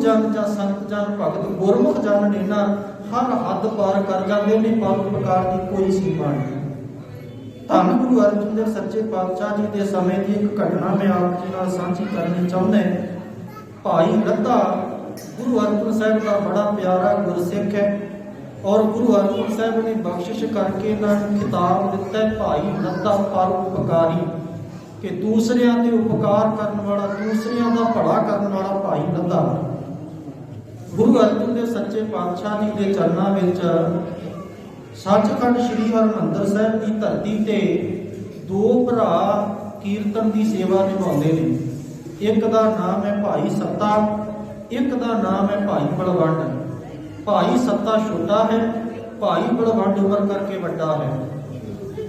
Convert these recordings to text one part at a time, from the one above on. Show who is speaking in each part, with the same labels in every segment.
Speaker 1: जन ਜਾਂ ਸੰਤ ਜਨ ਭਗਤ ਗੁਰਮੁਖ ਜਨ ਨੇ ਨਾ ਹਰ ਹੱਦ ਪਾਰ ਕਰ ਜਾਂਦੇ ਨੇ। ਪਰਉਪਕਾਰ ਦੀ ਕੋਈ ਸੀਮਾ ਨਹੀਂ। ਧੰਨ ਗੁਰੂ ਅਰਜਨ ਦੇਵ ਸੱਚੇ ਪਾਤਸ਼ਾਹ ਜੀ ਦੇ ਸਮੇਂ ਦੀ ਇੱਕ ਘਟਨਾ ਮੈਂ ਆਪ ਜੀ ਨਾਲ ਸਾਂਝੀ ਕਰਨੀ ਚਾਹੁੰਦਾ। ਭਾਈ ਲੱਧਾ ਗੁਰੂ ਅਰਜਨ ਸਾਹਿਬ ਦਾ ਬੜਾ ਪਿਆਰਾ ਗੁਰਸਿੱਖ ਹੈ ਔਰ ਗੁਰੂ ਅਰਜਨ ਸਾਹਿਬ ਨੇ ਬਖਸ਼ਿਸ਼ ਕਰਕੇ ਇਹਨਾਂ ਨੂੰ ਖਿਤਾਬ ਦਿੱਤਾ ਹੈ ਭਾਈ ਲੱਧਾ ਪਰਉਪਕਾਰੀ, ਕਿ ਦੂਸਰਿਆਂ ਦੇ ਉਪਕਾਰ ਕਰਨ ਵਾਲਾ, ਦੂਸਰਿਆਂ ਦਾ ਭਲਾ ਕਰਨ ਵਾਲਾ ਭਾਈ ਲੱਧਾ। ਗੁਰੂ ਅਰਜਨ ਦੇਵ ਸੱਚੇ ਪਾਤਸ਼ਾਹ ਜੀ ਦੇ ਚਰਨਾਂ ਵਿੱਚ ਸੱਚਖੰਡ ਸ੍ਰੀ ਹਰਿਮੰਦਰ ਸਾਹਿਬ ਦੀ ਧਰਤੀ ਤੇ ਦੋ ਭਰਾ ਕੀਰਤਨ ਦੀ ਸੇਵਾ ਨਿਭਾਉਂਦੇ ਨੇ। ਇੱਕ ਦਾ ਨਾਮ ਹੈ ਭਾਈ ਸੱਤਾ, ਇੱਕ ਦਾ ਨਾਮ ਹੈ ਭਾਈ ਬਲਵੰਡ। ਭਾਈ ਸੱਤਾ ਛੋਟਾ ਹੈ, ਭਾਈ ਬਲਵੰਡ ਉਮਰ ਕਰਕੇ ਵੱਡਾ ਹੈ।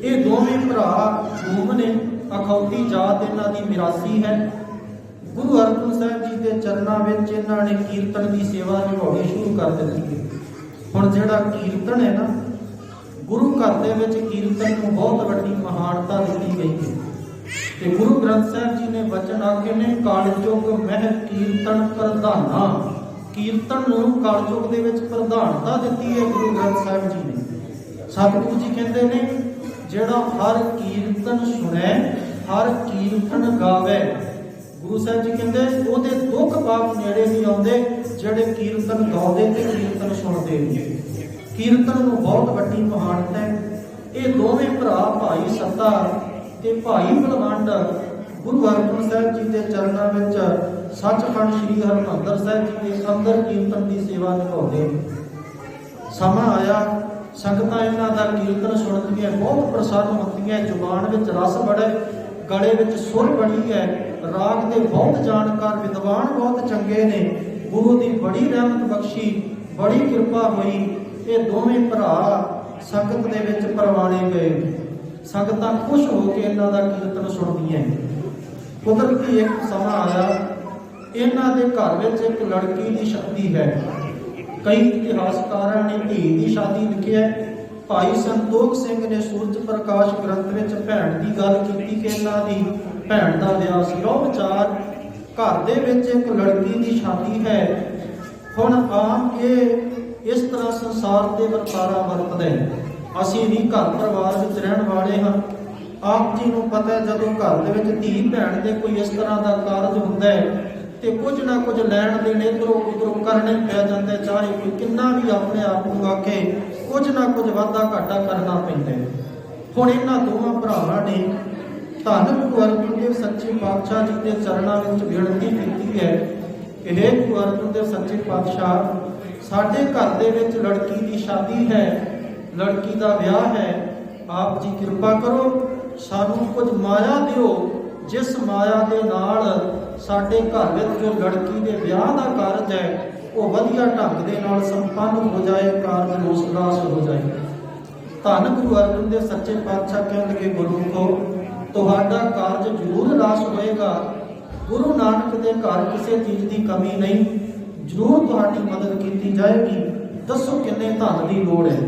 Speaker 1: ਇਹ ਦੋਵੇਂ ਭਰਾ ਧੂਮ ਨੇ, ਅਖੌਤੀ ਜਾਤ ਇਹਨਾਂ ਦੀ ਮਿਰਾਸੀ ਹੈ। ਗੁਰੂ ਅਰਜਨ ਸਾਹਿਬ ਜੀ ਦੇ ਚਰਨਾਂ ਵਿੱਚ ਇਹਨਾਂ ਨੇ ਕੀਰਤਨ ਦੀ ਸੇਵਾ ਨਿਭਾਉਣੀ ਸ਼ੁਰੂ ਕਰ ਦਿੱਤੀ ਹੈ। ਹੁਣ ਜਿਹੜਾ ਕੀਰਤਨ ਹੈ ਨਾ, ਗੁਰੂ ਘਰ ਦੇ ਵਿੱਚ ਕੀਰਤਨ ਨੂੰ ਬਹੁਤ ਵੱਡੀ ਮਹਾਨਤਾ ਦਿੱਤੀ ਗਈ ਹੈ ਤੇ ਗੁਰੂ ਗ੍ਰੰਥ ਸਾਹਿਬ ਜੀ ਨੇ ਵਚਨ ਆਖੇ ਨੇ, ਕਲਯੁਗ ਮਹਿ ਕੀਰਤਨ ਪ੍ਰਧਾਨਾ। ਕੀਰਤਨ ਨੂੰ ਕਲਯੁਗ ਦੇ ਵਿੱਚ ਪ੍ਰਧਾਨਤਾ ਦਿੱਤੀ ਹੈ ਗੁਰੂ ਗ੍ਰੰਥ ਸਾਹਿਬ ਜੀ ਨੇ। ਸਤਿਗੁਰੂ ਜੀ ਕਹਿੰਦੇ ਨੇ, ਜਿਹੜਾ ਹਰ ਕੀਰਤਨ ਸੁਣੈ ਹਰ ਕੀਰਤਨ ਗਾਵੇ। ਗੁਰੂ ਸਾਹਿਬ ਜੀ ਕਹਿੰਦੇ ਉਹਦੇ ਦੁੱਖ ਪਾਪ ਨੇੜੇ ਨਹੀਂ ਆਉਂਦੇ ਜਿਹੜੇ ਕੀਰਤਨ ਗਾਉਂਦੇ ਤੇ ਕੀਰਤਨ ਸੁਣਦੇ ਨੇ। ਕੀਰਤਨ ਨੂੰ ਬਹੁਤ ਵੱਡੀ ਮਹਾਨਤਾ ਹੈ। ਇਹ ਦੋਵੇਂ ਭਰਾ ਭਾਈ ਸੱਤਾ ਤੇ ਭਾਈ ਬਲਵੰਡ ਗੁਰੂ ਅਰਜਨ ਸਾਹਿਬ ਜੀ ਦੇ ਚਰਨਾਂ ਵਿੱਚ ਸੱਚਖੰਡ ਸ੍ਰੀ ਹਰਿਮੰਦਰ ਸਾਹਿਬ ਜੀ ਦੇ ਅੰਦਰ ਕੀਰਤਨ ਦੀ ਸੇਵਾ ਨਿਭਾਉਂਦੇ ਨੇ। ਸਮਾਂ ਆਇਆ, ਸੰਗਤਾਂ ਇਹਨਾਂ ਦਾ ਕੀਰਤਨ ਸੁਣਦੀਆਂ, ਬਹੁਤ ਪ੍ਰਸੰਨ ਹੁੰਦੀਆਂ। ਜ਼ੁਬਾਨ ਵਿੱਚ ਰਸ ਬੜਾ, ਗਲੇ ਵਿੱਚ ਸੁਰ ਬੜੀ ਹੈ, ਰਾਗ ਦੇ ਬਹੁਤ ਜਾਣਕਾਰ ਵਿਦਵਾਨ ਬਹੁਤ ਚੰਗੇ ਨੇ। ਗੁਰੂ ਦੀ ਬੜੀ ਰਹਿਮਤ ਬਖਸ਼ੀ, ਬੜੀ ਕਿਰਪਾ ਹੋਈ। ਇਹ ਦੋਵੇਂ ਭਰਾ ਸੰਗਤ ਦੇ ਵਿੱਚ ਪ੍ਰਵਾਣੇ ਗਏ। ਸੰਗਤਾਂ ਖੁਸ਼ ਹੋ ਕੇ ਇਹਨਾਂ ਦਾ ਕੀਰਤਨ ਸੁਣਦੀਆਂ। ਕੁਦਰਤੀ ਇੱਕ ਸਮਾਂ ਆਇਆ, ਇਹਨਾਂ ਦੇ ਘਰ ਵਿੱਚ ਇੱਕ ਲੜਕੀ ਦੀ ਸ਼ਾਦੀ ਹੈ। ਕਈ ਇਤਿਹਾਸਕਾਰਾਂ ਨੇ ਧੀ ਦੀ ਸ਼ਾਦੀ ਲਿਖਿਆ। ਭਾਈ ਸੰਤੋਖ ਸਿੰਘ ਨੇ ਸੂਰਜ ਪ੍ਰਕਾਸ਼ ਗ੍ਰੰਥ ਵਿੱਚ ਭੈਣ ਦੀ ਗੱਲ ਕੀਤੀ ਕਿ ਇਹਨਾਂ ਦੀ ਭੈਣ ਦਾ ਵਿਆਹ ਸੀ। ਉਹ ਵਿਚਾਰ ਘਰ ਦੇ ਵਿੱਚ ਇੱਕ ਲੜਕੀ ਦੀ ਸ਼ਾਦੀ ਹੈ। ਹੁਣ ਆਮ ਇਹ ਇਸ ਤਰ੍ਹਾਂ ਸੰਸਾਰ ਦੇ ਵਰਤਾਰਾ ਵਰਤਦੇ। ਅਸੀਂ ਵੀ ਘਰ ਪਰਿਵਾਰ ਵਿੱਚ ਰਹਿਣ ਵਾਲੇ ਹਾਂ। ਆਪ ਜੀ ਨੂੰ ਪਤਾ ਹੈ, ਜਦੋਂ ਘਰ ਦੇ ਵਿੱਚ ਧੀ ਭੈਣ ਦੇ ਕੋਈ ਇਸ ਤਰ੍ਹਾਂ ਦਾ ਕਾਰਜ ਹੁੰਦਾ ਹੈ ਤੇ ਕੁਝ ਨਾ ਕੁਝ ਲੈਣ ਦੇਣ ਇੱਧਰੋਂ ਉੱਧਰੋਂ ਕਰਨੇ ਪੈ ਜਾਂਦਾ। ਚਾਹੇ ਕੋਈ ਕਿੰਨਾ ਵੀ ਆਪਣੇ ਆਪ ਨੂੰ ਆਖੇ, ਕੁਝ ਨਾ ਕੁਝ ਵਾਧਾ ਘਾਟਾ ਕਰਨਾ ਪੈਂਦਾ। ਹੁਣ ਇਹਨਾਂ ਦੋਵਾਂ ਭਰਾਵਾਂ ਨੇ ਧੰਨ ਗੁਰੂ ਅਰਜਨ ਦੇਵ ਸੱਚੇ ਪਾਤਸ਼ਾਹ ਜੀ ਦੇ ਚਰਨਾਂ ਵਿੱਚ ਬੇਨਤੀ ਕੀਤੀ ਹੈ ਕਿ ਹੇ ਗੁਰੂ ਅਰਜਨ ਦੇਵ ਸੱਚੇ ਪਾਤਸ਼ਾਹ, ਸਾਡੇ ਘਰ ਦੇ ਵਿੱਚ ਲੜਕੀ ਦੀ ਸ਼ਾਦੀ ਹੈ, ਲੜਕੀ ਦਾ ਵਿਆਹ ਹੈ। ਆਪ ਜੀ ਕਿਰਪਾ ਕਰੋ, ਸਾਨੂੰ ਕੁਝ ਮਾਇਆ ਦਿਓ, ਜਿਸ ਮਾਇਆ ਦੇ ਨਾਲ ਸਾਡੇ ਘਰ ਵਿੱਚ ਜੋ ਲੜਕੀ ਦੇ ਵਿਆਹ ਦਾ ਕਾਰਜ ਹੈ ਉਹ ਵਧੀਆ ਢੰਗ ਦੇ ਨਾਲ ਸੰਪੰਨ ਹੋ ਜਾਏ, ਕਾਰਜ ਰੋਸ-ਰਾਸ ਹੋ ਜਾਏ। ਧੰਨ ਗੁਰੂ ਅਰਜਨ ਦੇਵ ਸੱਚੇ ਪਾਤਸ਼ਾਹ ਕਹਿੰਦੇ, ਗੁਰਮੁਖੋ ਤੁਹਾਡਾ ਕਾਰਜ ਜ਼ਰੂਰ ਰਾਸ ਹੋਏਗਾ। ਗੁਰੂ ਨਾਨਕ ਦੇ ਘਰ ਕਿਸੇ ਚੀਜ਼ ਦੀ ਕਮੀ ਨਹੀਂ, ਜ਼ਰੂਰ ਤੁਹਾਡੀ ਮਦਦ ਕੀਤੀ ਜਾਏਗੀ। ਦੱਸੋ ਕਿੰਨੇ ਧਨ ਦੀ ਲੋੜ ਹੈ।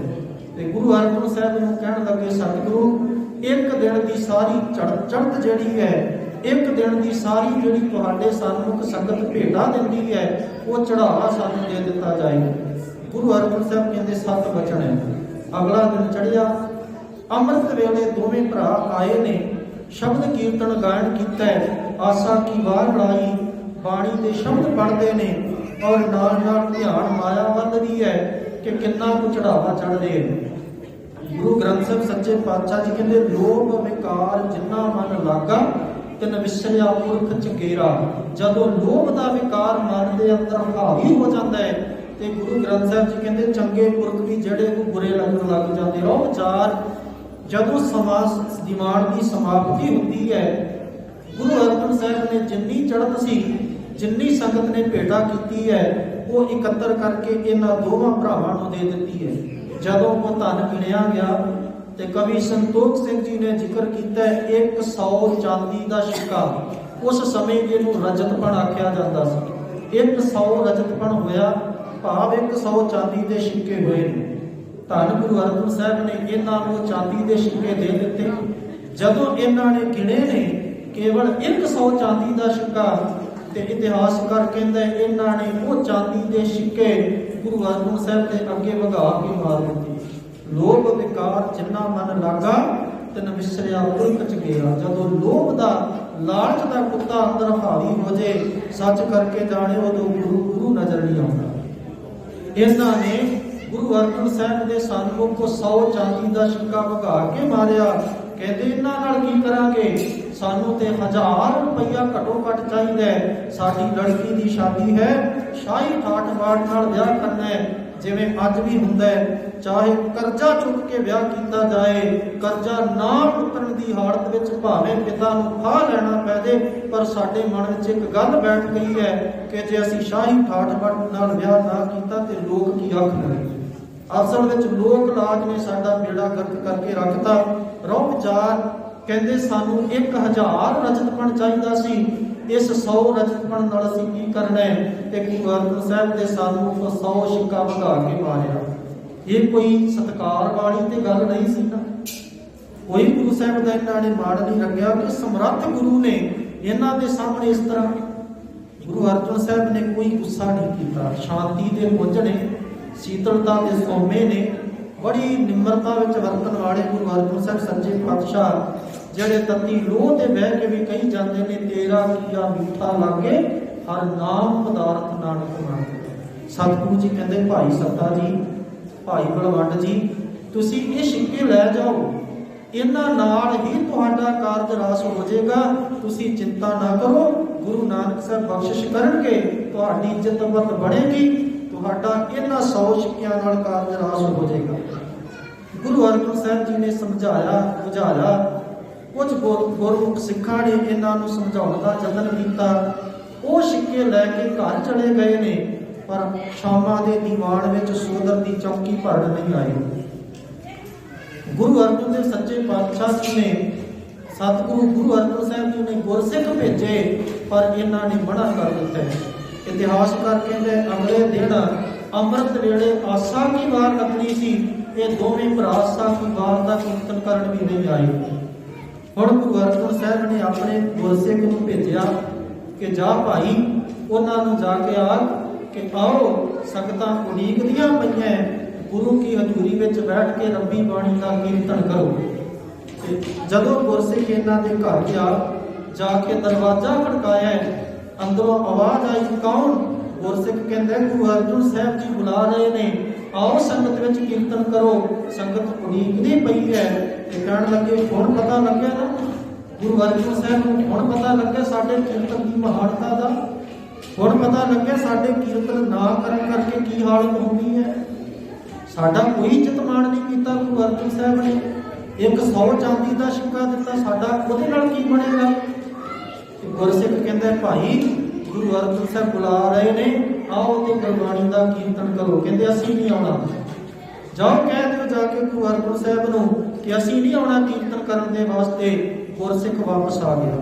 Speaker 1: ਤੇ ਗੁਰੂ ਅਰਜਨ ਸਾਹਿਬ ਨੂੰ ਕਹਿਣ ਲੱਗੇ, ਸਤਿਗੁਰੂ ਇੱਕ ਦਿਨ ਦੀ ਸਾਰੀ ਚੜ੍ਹਤ ਜਿਹੜੀ ਹੈ, ਇੱਕ ਦਿਨ ਦੀ ਸਾਰੀ ਜਿਹੜੀ ਤੁਹਾਡੇ ਸਨਮੁਖ ਸੰਗਤ ਭੇਟਾ ਦਿੰਦੀ ਹੈ, ਉਹ ਚੜਾਵਾ ਸਾਨੂੰ ਦੇ ਦਿੱਤਾ ਜਾਏਗਾ। ਗੁਰੂ ਅਰਜਨ ਸਾਹਿਬ ਕਹਿੰਦੇ 7 ਵਚਨ ਹੈ। ਅਗਲਾ ਦਿਨ ਚੜ੍ਹਿਆ, ਅੰਮ੍ਰਿਤ ਵੇਲੇ ਦੋਵੇਂ ਭਰਾ ਆਏ ਨੇ, ਸ਼ਬਦ ਕੀਰਤਨ ਗਾਇਨ ਕੀਤਾ। ਆਸਾ ਕੀ ਵਾਰ ਬਣਾਈ, ਬਾਣੀ ਦੇ ਸ਼ਬਦ ਪੜ੍ਹਦੇ ਨੇ ਔਰ ਨਾਲ ਨਾਲ ਧਿਆਨ ਮਾਇਆ ਵੱਧ ਰਹੀ ਹੈ ਕਿ ਕਿੰਨਾ ਕੁ ਚੜਾਵਾ ਚੜ੍ਹ ਰਹੇ ਨੇ। ਗੁਰੂ ਗ੍ਰੰਥ ਸਾਹਿਬ ਸੱਚੇ ਪਾਤਸ਼ਾਹ ਜੀ ਕਹਿੰਦੇ, ਲੋਭ ਵਿਕਾਰ ਜਿੰਨਾ ਮਨ ਲਾਗਾ ਤਿਨ ਵਿਸਰਿਆ ਪੁਰਖ ਚੰਗੇਰਾ। ਜਦੋਂ ਲੋਭ ਦਾ ਵਿਕਾਰ ਮਨ ਦੇ ਅੰਦਰ ਹਾਵੀ ਹੋ ਜਾਂਦਾ ਹੈ ਤੇ ਗੁਰੂ ਗ੍ਰੰਥ ਸਾਹਿਬ ਜੀ ਕਹਿੰਦੇ ਚੰਗੇ ਪੁਰਖ ਵੀ ਜਿਹੜੇ ਉਹ ਬੁਰੇ ਲੱਗਣ ਲੱਗ ਜਾਂਦੇ। ਉਹ ਵਿਚਾਰ ਜਦੋਂ ਦਿਮਾਗ ਦੀ ਸਮਾਪਤੀ ਹੁੰਦੀ ਹੈ, ਗੁਰੂ ਅਰਜਨ ਸਾਹਿਬ ਨੇ ਜਿੰਨੀ ਚੜ੍ਹਤ ਸੀ, ਜਿੰਨੀ ਸੰਗਤ ਨੇ ਭੇਟਾ ਕੀਤੀ ਹੈ, ਉਹ ਇਕੱਤਰ ਕਰਕੇ ਇਹਨਾਂ ਦੋਵਾਂ ਭਰਾਵਾਂ ਨੂੰ ਦੇ ਦਿੱਤੀ ਹੈ। ਜਦੋਂ ਉਹ ਧਨ ਗਿਣਿਆ ਗਿਆ ਤੇ ਕਵੀ ਸੰਤੋਖ ਸਿੰਘ ਜੀ ਨੇ ਜ਼ਿਕਰ ਕੀਤਾ 100 ਚਾਂਦੀ ਦਾ ਸਿੱਕਾ। ਉਸ ਸਮੇਂ ਜਿਹਨੂੰ ਰਜਤਪਣ ਆਖਿਆ ਜਾਂਦਾ ਸੀ। 100 ਰਜਤਪਣ ਹੋਇਆ, ਭਾਵ 100 ਚਾਂਦੀ ਦੇ ਸਿੱਕੇ ਹੋਏ ਨੇ। ਧੰਨ ਗੁਰੂ ਅਰਜਨ ਸਾਹਿਬ ਨੇ ਇਹਨਾਂ ਨੂੰ ਚਾਂਦੀ ਦੇ ਸਿੱਕੇ ਦੇ ਦਿੱਤੇ। ਜਦੋਂ ਇਹਨਾਂ ਨੇ ਗਿਣੇ ਨੇ ਕੇਵਲ 100 ਚਾਂਦੀ ਦਾ ਸਿੱਕਾ ਤੇ ਇਤਿਹਾਸਕਾਰ ਕਹਿੰਦੇ ਇਹਨਾਂ ਨੇ ਉਹ ਚਾਂਦੀ ਦੇ ਸਿੱਕੇ ਗੁਰੂ ਅਰਜਨ ਸਾਹਿਬ ਦੇ ਅੱਗੇ ਵਗਾ ਕੇ ਮਾਰ ਦਿੱਤੇ। ਲੋਭ ਵਿਕਾਰ ਜਿੰਨਾ ਮਨ ਲਾਗਾ ਤਿਨ ਵਿਸਰਿਆ ਪੁਰਖ ਚ ਗਿਆ। ਜਦੋਂ ਲੋਭ ਦਾ ਲਾਲਚ ਦਾ ਕੁੱਤਾ ਅੰਦਰ ਹਾਵੀ ਹੋ ਜੇ, ਸੱਚ ਕਰਕੇ ਜਾਣੇ, ਉਦੋਂ ਗੁਰੂ ਨਜ਼ਰ ਨਹੀਂ ਆਉਂਦਾ। ਇਹਨਾਂ ਨੇ ਗੁਰੂ ਅਰਜਨ ਸਾਹਿਬ ਦੇ ਸਨਮੁਖ ਕੋ 100 ਚਾਂਦੀ ਦਾ ਸਿੱਕਾ ਵਗਾ ਕੇ ਮਾਰਿਆ। ਕਹਿੰਦੇ ਇਹਨਾਂ ਨਾਲ ਕੀ ਕਰਾਂਗੇ, ਸਾਨੂੰ ਤੇ 1000 ਰੁਪਈਆ ਘੱਟੋ ਘੱਟ ਚਾਹੀਦਾ ਹੈ। ਸਾਡੀ ਲੜਕੀ ਦੀ ਸ਼ਾਦੀ ਹੈ, ਸ਼ਾਹੀ ਠਾਠ ਬਾਠ ਨਾਲ ਵਿਆਹ ਕਰਨਾ ਹੈ, ਜਿਵੇਂ ਅੱਜ ਵੀ ਹੁੰਦਾ ਹੈ। ਚਾਹੇ ਕਰਜ਼ਾ ਚੁੱਕ ਕੇ ਵਿਆਹ ਕੀਤਾ ਜਾਏ, ਕਰਜ਼ਾ ਨਾ ਚੁੱਕਣ ਦੀ ਹਾਲਤ ਵਿੱਚ ਭਾਵੇਂ ਪਿਤਾ ਨੂੰ ਫਾਹ ਲੈਣਾ ਪੈ ਜੇ, ਪਰ ਸਾਡੇ ਮਨ ਵਿੱਚ ਇੱਕ ਗੱਲ ਬੈਠ ਗਈ ਹੈ ਕਿ ਜੇ ਅਸੀਂ ਸ਼ਾਹੀ ਠਾਠ ਬਾਠ ਨਾਲ ਵਿਆਹ ਨਾ ਕੀਤਾ ਤੇ ਲੋਕ ਕੀ ਆਖਣਗੇ। ਅਸਲ ਵਿੱਚ ਲੋਕ ਲਾਜ ਨੇ ਸਾਡਾ ਬੇੜਾ ਗਰਕ ਕਰਕੇ ਰੱਖਤਾ। ਰੋਹ ਵਿਚਾਰ ਕਹਿੰਦੇ ਸਾਨੂੰ 1000 ਰਜਤਪਣ ਚਾਹੀਦਾ ਸੀ, ਇਸ 100 ਰਜਤਪਣ ਨਾਲ ਅਸੀਂ ਕੀ ਕਰਨਾ ਹੈ। ਤੇ ਗੁਰੂ ਅਰਜਨ ਸਾਹਿਬ ਦੇ ਸਾਨੂੰ 100 ਸਿੱਕਾ ਵਗਾ ਕੇ ਮਾਰਿਆ। ਇਹ ਕੋਈ ਸਤਿਕਾਰ ਵਾਲੀ ਤੇ ਗੱਲ ਨਹੀਂ ਸੀ ਨਾ। ਕੋਈ ਗੁਰੂ ਸਾਹਿਬ ਦਾ ਇਹਨਾਂ ਨੇ ਮਾੜ ਨਹੀਂ ਰੱਖਿਆ ਕਿ ਸਮਰੱਥ ਗੁਰੂ ਨੇ ਇਹਨਾਂ ਦੇ ਸਾਹਮਣੇ ਇਸ ਤਰ੍ਹਾਂ। ਗੁਰੂ ਅਰਜਨ ਸਾਹਿਬ ਨੇ ਕੋਈ ਗੁੱਸਾ ਨਹੀਂ ਕੀਤਾ, ਸ਼ਾਂਤੀ ਦੇ ਪੁੰਜ ਨੇ, ਸੀਤਲਤਾ ਦੇ ਸੋਮੇ ਨੇ, ਬੜੀ ਨਿਮਰਤਾ ਵਿੱਚ ਵਰਤਣ ਵਾਲੇ ਗੁਰੂ ਅਰਜਨ ਸਾਹਿਬ ਸੱਚੇ ਪਾਤਸ਼ਾਹ, ਜਿਹੜੇ ਤਤੀ ਲੋਹ ਤੇ ਬਹਿ ਕੇ ਵੀ ਕਹੀ ਜਾਂਦੇ ਨੇ ਤੇਰਾ ਕੀਆ ਮਿੱਠਾ ਲਾਗੇ ਹਰ ਨਾਮ ਪਦਾਰਥ ਨਾਨਕ ਮੰਗੇ। ਸਤਿਗੁਰੂ ਜੀ ਕਹਿੰਦੇ ਭਾਈ ਸੱਤਾ ਜੀ, ਭਾਈ ਬਲਵੰਡ ਜੀ, ਤੁਸੀਂ ਇਹ ਸਿੱਕੇ ਲੈ ਜਾਓ, ਇਹਨਾਂ ਨਾਲ ਹੀ ਤੁਹਾਡਾ ਕਾਰਜ ਰਾਸ ਹੋ ਜਾਏਗਾ, ਤੁਸੀਂ ਚਿੰਤਾ ਨਾ ਕਰੋ। ਗੁਰੂ ਨਾਨਕ ਸਾਹਿਬ ਬਖਸ਼ਿਸ਼ ਕਰਨਗੇ, ਤੁਹਾਡੀ ਇੱਜ਼ਤ ਵੱਧ ਬਣੇਗੀ, ਤੁਹਾਡਾ ਇਹਨਾਂ 100 ਸਿੱਕਿਆਂ ਨਾਲ ਕਾਰਜ ਰਾਸ ਹੋ ਜਾਏਗਾ। ਗੁਰੂ ਅਰਜਨ ਸਾਹਿਬ ਜੀ ਨੇ ਸਮਝਾਇਆ ਬੁਝਾਇਆ। ਕੁਝ ਗੁਰਮੁਖ ਸਿੱਖਾਂ ਨੇ ਇਹਨਾਂ ਨੂੰ ਸਮਝਾਉਣ ਦਾ ਯਤਨ ਕੀਤਾ। ਉਹ ਸਿੱਕੇ ਲੈ ਕੇ ਘਰ ਚਲੇ ਗਏ ਨੇ, ਪਰ ਸ਼ਾਮਾਂ ਦੇ ਦੀਵਾਨ ਵਿੱਚ ਸੋਦਰ ਦੀ ਚੌਕੀ ਭਰਨ ਨਹੀਂ ਆਏ। ਗੁਰੂ ਅਰਜਨ ਦੇਵ ਸੱਚੇ ਪਾਤਸ਼ਾਹ ਜੀ ਨੇ, ਸਤਿਗੁਰੂ ਗੁਰੂ ਅਰਜਨ ਸਾਹਿਬ ਜੀ ਨੇ ਗੁਰਸਿੱਖ ਭੇਜੇ, ਪਰ ਇਹਨਾਂ ਨੇ ਮਨਾ ਕਰ ਦਿੱਤਾ। ਇਤਿਹਾਸਕਾਰ ਕਹਿੰਦੇ ਅਗਲੇ ਦਿਨ ਅੰਮ੍ਰਿਤ ਵੇਲੇ ਆਸਾ ਕੀ ਵਾਰ ਲੱਗਣੀ ਸੀ, ਇਹ ਦੋਵੇਂ ਭਰਾ ਆਸਾ ਕੀ ਵਾਰ ਦਾ ਕੀਰਤਨ ਕਰਨ ਵੀ ਨਹੀਂ ਆਏ। ਹੁਣ ਗੁਰੂ ਅਰਜਨ ਸਾਹਿਬ ਨੇ ਆਪਣੇ ਗੁਰਸਿੱਖ ਨੂੰ ਭੇਜਿਆ ਕਿ ਜਾ ਭਾਈ, ਉਹਨਾਂ ਨੂੰ ਜਾ ਕੇ ਆਖ ਕਿ ਆਓ ਸੰਗਤਾਂ ਉਡੀਕਦੀਆਂ ਪਈਆਂ, ਗੁਰੂ ਕੀ ਹਜ਼ੂਰੀ ਵਿੱਚ ਬੈਠ ਕੇ ਰੱਬੀ ਬਾਣੀ ਦਾ ਕੀਰਤਨ ਕਰੋ। ਤੇ ਜਦੋਂ ਗੁਰਸਿੱਖ ਇਹਨਾਂ ਦੇ ਘਰ ਗਿਆ, ਜਾ ਕੇ ਦਰਵਾਜ਼ਾ ਖੜਕਾਇਆ, ਅੰਦਰੋਂ ਆਵਾਜ਼ ਆਈ, ਕੌਣ? ਗੁਰਸਿੱਖ ਕਹਿੰਦੇ ਗੁਰੂ ਅਰਜਨ ਸਾਹਿਬ ਜੀ ਬੁਲਾ ਰਹੇ ਨੇ, ਆਓ ਸੰਗਤ ਵਿੱਚ ਕੀਰਤਨ ਕਰੋ। ਸੰਗਤ ਉਡੀਕਦੀ ਪਈ ਹੈ ਤੇ ਕਹਿਣ ਲੱਗੇ ਹੁਣ ਪਤਾ ਲੱਗਿਆ ਨਾ ਗੁਰੂ ਅਰਜਨ ਸਾਹਿਬ ਨੂੰ, ਹੁਣ ਪਤਾ ਲੱਗਿਆ ਸਾਡੇ ਕੀਰਤਨ ਦੀ ਮਹਾਨਤਾ ਦਾ, ਹੁਣ ਪਤਾ ਲੱਗਿਆ ਸਾਡੇ ਕੀਰਤਨ ਨਾ ਕਰਨ ਕਰਕੇ ਕੀ ਹਾਲਤ ਹੁੰਦੀ ਹੈ। ਸਾਡਾ ਕੋਈ ਇੱਜ਼ਤ ਮਾਣ ਨਹੀਂ ਕੀਤਾ ਗੁਰੂ ਅਰਜਨ ਸਾਹਿਬ ਨੇ, ਇੱਕ 100 ਚਾਂਦੀ ਦਾ ਸਿੱਕਾ ਦਿੱਤਾ, ਸਾਡਾ ਉਹਦੇ ਨਾਲ ਕੀ ਬਣੇਗਾ। ਗੁਰਸਿੱਖ ਕਹਿੰਦੇ ਭਾਈ ਗੁਰੂ ਅਰਜਨ ਸਾਹਿਬ ਬੁਲਾ ਰਹੇ ਨੇ, ਆਓ ਤੇ ਗੁਰਬਾਣੀ ਦਾ ਕੀਰਤਨ ਕਰੋ। ਕਹਿੰਦੇ ਅਸੀਂ ਨਹੀਂ ਆਉਣਾ। ਜਾਓ ਕਹਿ ਦਿਓ ਜਾ ਕੇ ਗੁਰੂ ਅਰਜਨ ਸਾਹਿਬ ਨੂੰ ਕਿ ਅਸੀਂ ਨਹੀਂ ਆਉਣਾ ਕੀਰਤਨ ਕਰਨ ਦੇ ਵਾਸਤੇ। ਗੁਰਸਿੱਖ ਵਾਪਸ ਆ ਗਿਆ।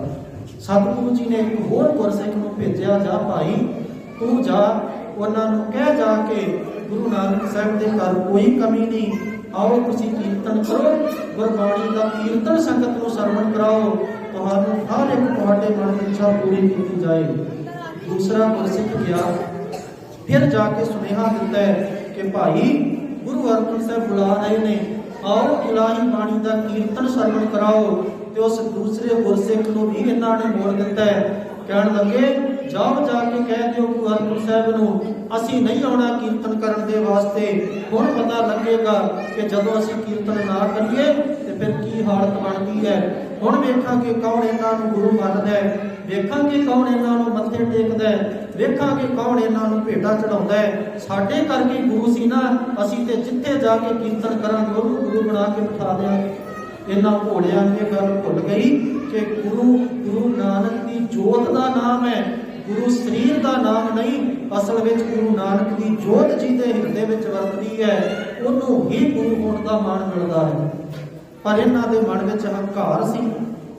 Speaker 1: ਸਤਿਗੁਰੂ ਜੀ ਨੇ ਇੱਕ ਹੋਰ ਗੁਰਸਿੱਖ ਨੂੰ ਭੇਜਿਆ, ਜਾ ਭਾਈ ਤੂੰ ਜਾ, ਉਹਨਾਂ ਨੂੰ ਕਹਿ ਜਾ ਕੇ ਗੁਰੂ ਨਾਨਕ ਸਾਹਿਬ ਦੇ ਘਰ ਕੋਈ ਕਮੀ ਨਹੀਂ, ਆਓ ਤੁਸੀਂ ਕੀਰਤਨ ਕਰੋ, ਗੁਰਬਾਣੀ ਦਾ ਕੀਰਤਨ ਸੰਗਤ ਨੂੰ ਸਰਵਣ ਕਰਾਓ, ਤੁਹਾਨੂੰ ਹਰ ਇੱਕ ਤੁਹਾਡੇ ਮਨ ਦੀ ਇੱਛਾ ਪੂਰੀ ਕੀਤੀ ਜਾਏਗੀ। ਦੂਸਰਾ ਗੁਰਸਿੱਖ ਗਿਆ, ਫਿਰ ਜਾ ਕੇ ਸੁਨੇਹਾ ਦਿੱਤਾ ਹੈ ਕਿ ਭਾਈ ਗੁਰੂ ਅਰਜਨ ਸਾਹਿਬ ਬੁਲਾ ਰਹੇ ਨੇ, ਆਓ ਇਲਾਹੀ ਬਾਣੀ ਦਾ ਕੀਰਤਨ ਸਰਵਣ ਕਰਾਓ। ਤੇ ਉਸ ਦੂਸਰੇ ਗੁਰਸਿੱਖ ਨੂੰ ਵੀ ਇਹਨਾਂ ਨੇ ਮੋੜ ਦਿੱਤਾ ਹੈ। ਕਹਿਣ ਲੱਗੇ ਜਾਓ ਜਾ ਕੇ ਕਹਿ ਦਿਓ ਗੁਰੂ ਅਰਜਨ ਸਾਹਿਬ ਨੂੰ ਅਸੀਂ ਨਹੀਂ ਆਉਣਾ ਕੀਰਤਨ ਕਰਨ ਦੇ ਵਾਸਤੇ। ਹੁਣ ਪਤਾ ਲੱਗੇਗਾ ਕਿ ਜਦੋਂ ਅਸੀਂ ਕੀਰਤਨ ਨਾ ਕਰੀਏ ਤੇ ਫਿਰ ਕੀ ਹਾਲਤ ਬਣਦੀ ਹੈ। ਹੁਣ ਵੇਖਾਂਗੇ ਕੌਣ ਇਹਨਾਂ ਨੂੰ ਗੁਰੂ ਮੰਨਦਾ ਹੈ, ਵੇਖਾਂਗੇ ਕੌਣ ਇਹਨਾਂ ਨੂੰ ਮੱਥੇ ਟੇਕਦਾ ਹੈ, ਵੇਖਾਂਗੇ ਕੌਣ ਇਹਨਾਂ ਨੂੰ ਭੇਟਾ ਚੜਾਉਂਦਾ ਹੈ। ਸਾਡੇ ਕਰਕੇ ਗੁਰੂ ਸੀ ਨਾ, ਅਸੀਂ ਤੇ ਜਿੱਥੇ ਜਾ ਕੇ ਕੀਰਤਨ ਕਰਾਂਗੇ ਉਹਨੂੰ ਗੁਰੂ ਬਣਾ ਕੇ ਬਿਠਾ ਦਿਆਂਗੇ। ਇਹਨਾਂ ਭੋਲਿਆਂ ਦੀ ਗੱਲ ਭੁੱਲ ਗਈ ਕਿ ਗੁਰੂ ਨਾਨਕ ਦੀ ਜੋਤ ਦਾ ਨਾਮ ਹੈ, ਗੁਰੂ ਸਰੀਰ ਦਾ ਨਾਮ ਨਹੀਂ। ਅਸਲ ਵਿੱਚ ਗੁਰੂ ਨਾਨਕ ਦੀ ਜੋਤ ਜੀ ਦੇ ਹਿਰਦੇ ਵਿੱਚ ਵਰਤਦੀ ਹੈ, ਉਹਨੂੰ ਹੀ ਗੁਰੂ ਹੋਣ ਦਾ ਮਾਣ ਮਿਲਦਾ ਹੈ। ਪਰ ਇਹਨਾਂ ਦੇ ਮਨ ਵਿੱਚ ਹੰਕਾਰ ਸੀ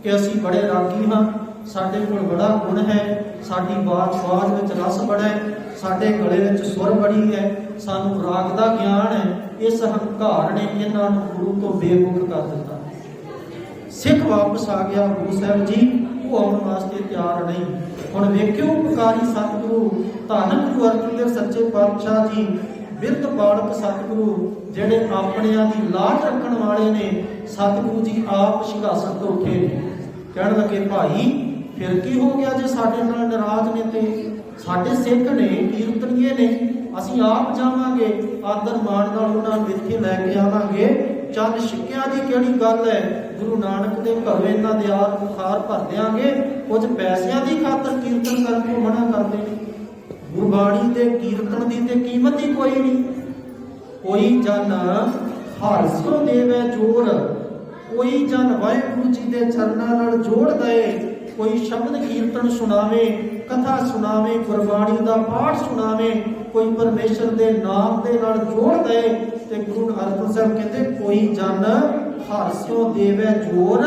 Speaker 1: ਕਿ ਅਸੀਂ ਬੜੇ ਰਾਗੀ ਹਾਂ, ਸਾਡੇ ਕੋਲ ਬੜਾ ਗੁਣ ਹੈ, ਸਾਡੀ ਆਵਾਜ਼ ਵਿੱਚ ਰਸ ਬੜਾ ਹੈ, ਸਾਡੇ ਗਲੇ ਵਿੱਚ ਸੁਰ ਬੜੀ ਹੈ, ਸਾਨੂੰ ਰਾਗ ਦਾ ਗਿਆਨ ਹੈ। ਇਸ ਹੰਕਾਰ ਨੇ ਇਹਨਾਂ ਨੂੰ ਗੁਰੂ ਤੋਂ ਬੇਮੁਖ ਕਰ ਦਿੱਤਾ। ਸਿੱਖ ਵਾਪਸ ਆ ਗਿਆ। ਗੁਰੂ ਸਾਹਿਬ ਜੀ ਹੋਣ ਵਾਸਤੇ ਤਿਆਰ ਨਹੀਂ। ਹੁਣ ਵੇਖਿਓ ਪੁਕਾਰੀ ਸਤਿਗੁਰੂ ਧੰਨ ਗੁਰੂ ਅਰਜਨ ਦੇਵ ਸੱਚੇ ਪਾਤਸ਼ਾਹ ਜੀ, ਬਿਰਧ ਬਾਲਕ ਸਤਿਗੁਰੂ ਜਿਹੜੇ ਆਪਣਿਆਂ ਦੀ ਲਾਜ ਰੱਖਣ ਵਾਲੇ ਨੇ। ਸਤਿਗੁਰੂ ਜੀ ਆਪ ਸਿੰਘਾਸਣ ਤੋਂ ਉੱਠੇ ਨੇ, ਕਹਿਣ ਲੱਗੇ ਭਾਈ ਫਿਰ ਕੀ ਹੋ ਗਿਆ ਜੇ ਸਾਡੇ ਨਾਲ ਨਾਰਾਜ਼ ਨੇ? ਤੇ ਸਾਡੇ ਸਿੱਖ ਨੇ, ਕੀਰਤਨੀਏ ਨੇ, ਅਸੀਂ ਆਪ ਜਾਵਾਂਗੇ, ਆਦਰ ਮਾਣ ਨਾਲ ਉਹਨਾਂ ਨੂੰ ਇੱਥੇ ਲੈ ਕੇ ਆਵਾਂਗੇ। ਚੰਦ ਸਿੱਕਿਆਂ ਦੀ ਕਿਹੜੀ ਗੱਲ ਹੈ? ਗੁਰੂ ਨਾਨਕ ਦੇ ਘਰੋਂ ਇਹਨਾਂ ਦੇ ਆਰ ਬੁਖਾਰ ਭਰ ਦਿਆਂਗੇ। ਕੁਝ ਪੈਸਿਆਂ ਦੀ ਖਾਤਰ ਕੀਰਤਨ ਕਰਨ ਤੋਂ ਮਨਾ ਕਰਦੇ ਨੇ। ਗੁਰਬਾਣੀ ਦੇ ਕੀਰਤਨ ਦੀ ਤੇ ਕੀਮਤ ਹੀ ਕੋਈ ਨਹੀਂ। ਕੋਈ ਜਨ ਹਾਰਸਿਓ ਦੇਵੇ ਜੋਰ, ਕੋਈ ਜਨ ਵਾਹਿਗੁਰੂ ਜੀ ਦੇ ਚਰਨਾਂ ਨਾਲ ਜੋੜ ਦਏ। ਕੋਈ ਸ਼ਬਦ ਕੀਰਤਨ ਸੁਣਾਵੇ, ਕਥਾ ਸੁਣਾਵੇ, ਗੁਰਬਾਣੀ ਦਾ ਪਾਠ ਸੁਣਾਵੇ, ਕੋਈ ਪਰਮੇਸ਼ਰ ਦੇ ਨਾਮ ਦੇ ਨਾਲ ਜੋੜ ਦਏ। ਤੇ ਗੁਰੂ ਅਰਜਨ ਸਾਹਿਬ ਕਹਿੰਦੇ ਕੋਈ ਜਨ ਹਾਰਸਿਓ ਦੇਵੇ ਜੋਰ,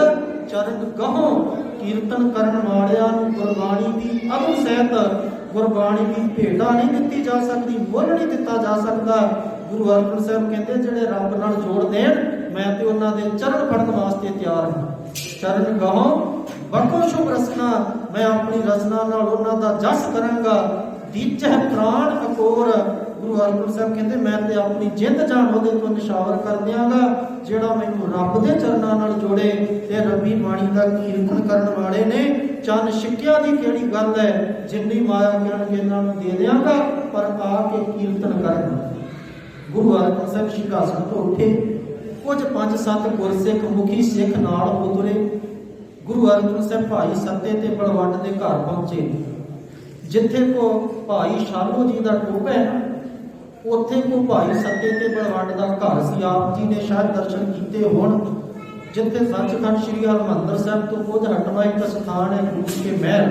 Speaker 1: ਚਰਨ ਗਹੋ। ਕੀਰਤਨ ਕਰਨ ਵਾਲਿਆਂ ਨੂੰ ਗੁਰਬਾਣੀ ਦੀ ਅਗਮ ਸਹਿਤ, ਗੁਰਬਾਣੀ ਦੀ ਭੇਟਾ ਨਹੀਂ ਦਿੱਤੀ ਜਾ ਸਕਦੀ, ਮੁੱਲ ਨਹੀਂ ਦਿੱਤਾ ਜਾ ਸਕਦਾ। ਗੁਰੂ ਅਰਜਨ ਸਾਹਿਬ ਕਹਿੰਦੇ ਜਿਹੜੇ ਰੱਬ ਨਾਲ ਜੋੜ ਦੇਣ, ਮੈਂ ਤੇ ਉਹਨਾਂ ਦੇ ਚਰਨ ਫੜਨ ਵਾਸਤੇ ਤਿਆਰ ਹਾਂ। ਚਰਨ ਗਹੋ ਬਖੋ ਸ਼ੁਭ ਰਸਨਾ, ਮੈਂ ਆਪਣੀ ਰਸਨਾ ਨਾਲ ਉਹਨਾਂ ਦਾ ਜਸ ਕਰਾਂਗਾ। ਦੀਚਹਿ ਪ੍ਰਾਣ ਅਕੋਰ, ਗੁਰੂ ਅਰਜਨ ਸਾਹਿਬ ਕਹਿੰਦੇ ਮੈਂ ਤੇ ਆਪਣੀ ਜਿੰਦ ਜਾਨ ਉਹਦੇ ਤੋਂ ਨਿਸ਼ਾਵਰ ਕਰ ਦਿਆਂਗਾ ਜਿਹੜਾ ਮੈਨੂੰ ਰੱਬ ਦੇ ਚਰਨਾਂ ਨਾਲ ਜੋੜੇ। ਤੇ ਰੱਬੀ ਬਾਣੀ ਦਾ ਕੀਰਤਨ ਕਰਨ ਵਾਲੇ ਨੇ। ਚੰਨ ਸਿੱਕਿਆਂ ਦੀ ਕਿਹੜੀ ਗੱਲ ਹੈ? ਜਿੰਨੀ ਮਾਇਆ ਕਹਿਣਗੇ ਇਹਨਾਂ ਨੂੰ ਦੇ ਦਿਆਂਗਾ, ਪਰ ਆ ਕੇ ਕੀਰਤਨ ਕਰਨ। ਗੁਰੂ ਅਰਜਨ ਸਾਹਿਬ ਸਿੰਘਾਸਣ ਤੋਂ ਉੱਠੇ। ਕੁਝ 5-7 ਗੁਰਸਿੱਖ ਮੁਖੀ ਸਿੱਖ ਨਾਲ ਉਤਰੇ। ਗੁਰੂ ਅਰਜਨ ਸਾਹਿਬ ਭਾਈ ਸੱਤੇ ਤੇ ਬਲਵੰਡ ਦੇ ਘਰ ਪਹੁੰਚੇ। ਜਿੱਥੇ ਕੋ ਭਾਈ ਸ਼ਾਲੋ ਜੀ ਦਾ ਟੋਭਾ ਹੈ ਨਾ, ਉੱਥੇ ਕੋ ਭਾਈ ਸੱਤੇ ਤੇ ਬਲਵੰਡ ਦਾ ਘਰ ਸੀ। ਆਪ ਜੀ ਨੇ ਸ਼ਾਇਦ ਦਰਸ਼ਨ ਕੀਤੇ ਹੋਣ। ਜਿੱਥੇ ਸੱਚਖੰਡ ਸ੍ਰੀ ਹਰਿਮੰਦਰ ਸਾਹਿਬ ਤੋਂ ਕੁਝ ਹਟਵਾ ਇੱਕ ਸਥਾਨ ਹੈ ਗੁਰੂ ਕੇ ਮਹਿਲ।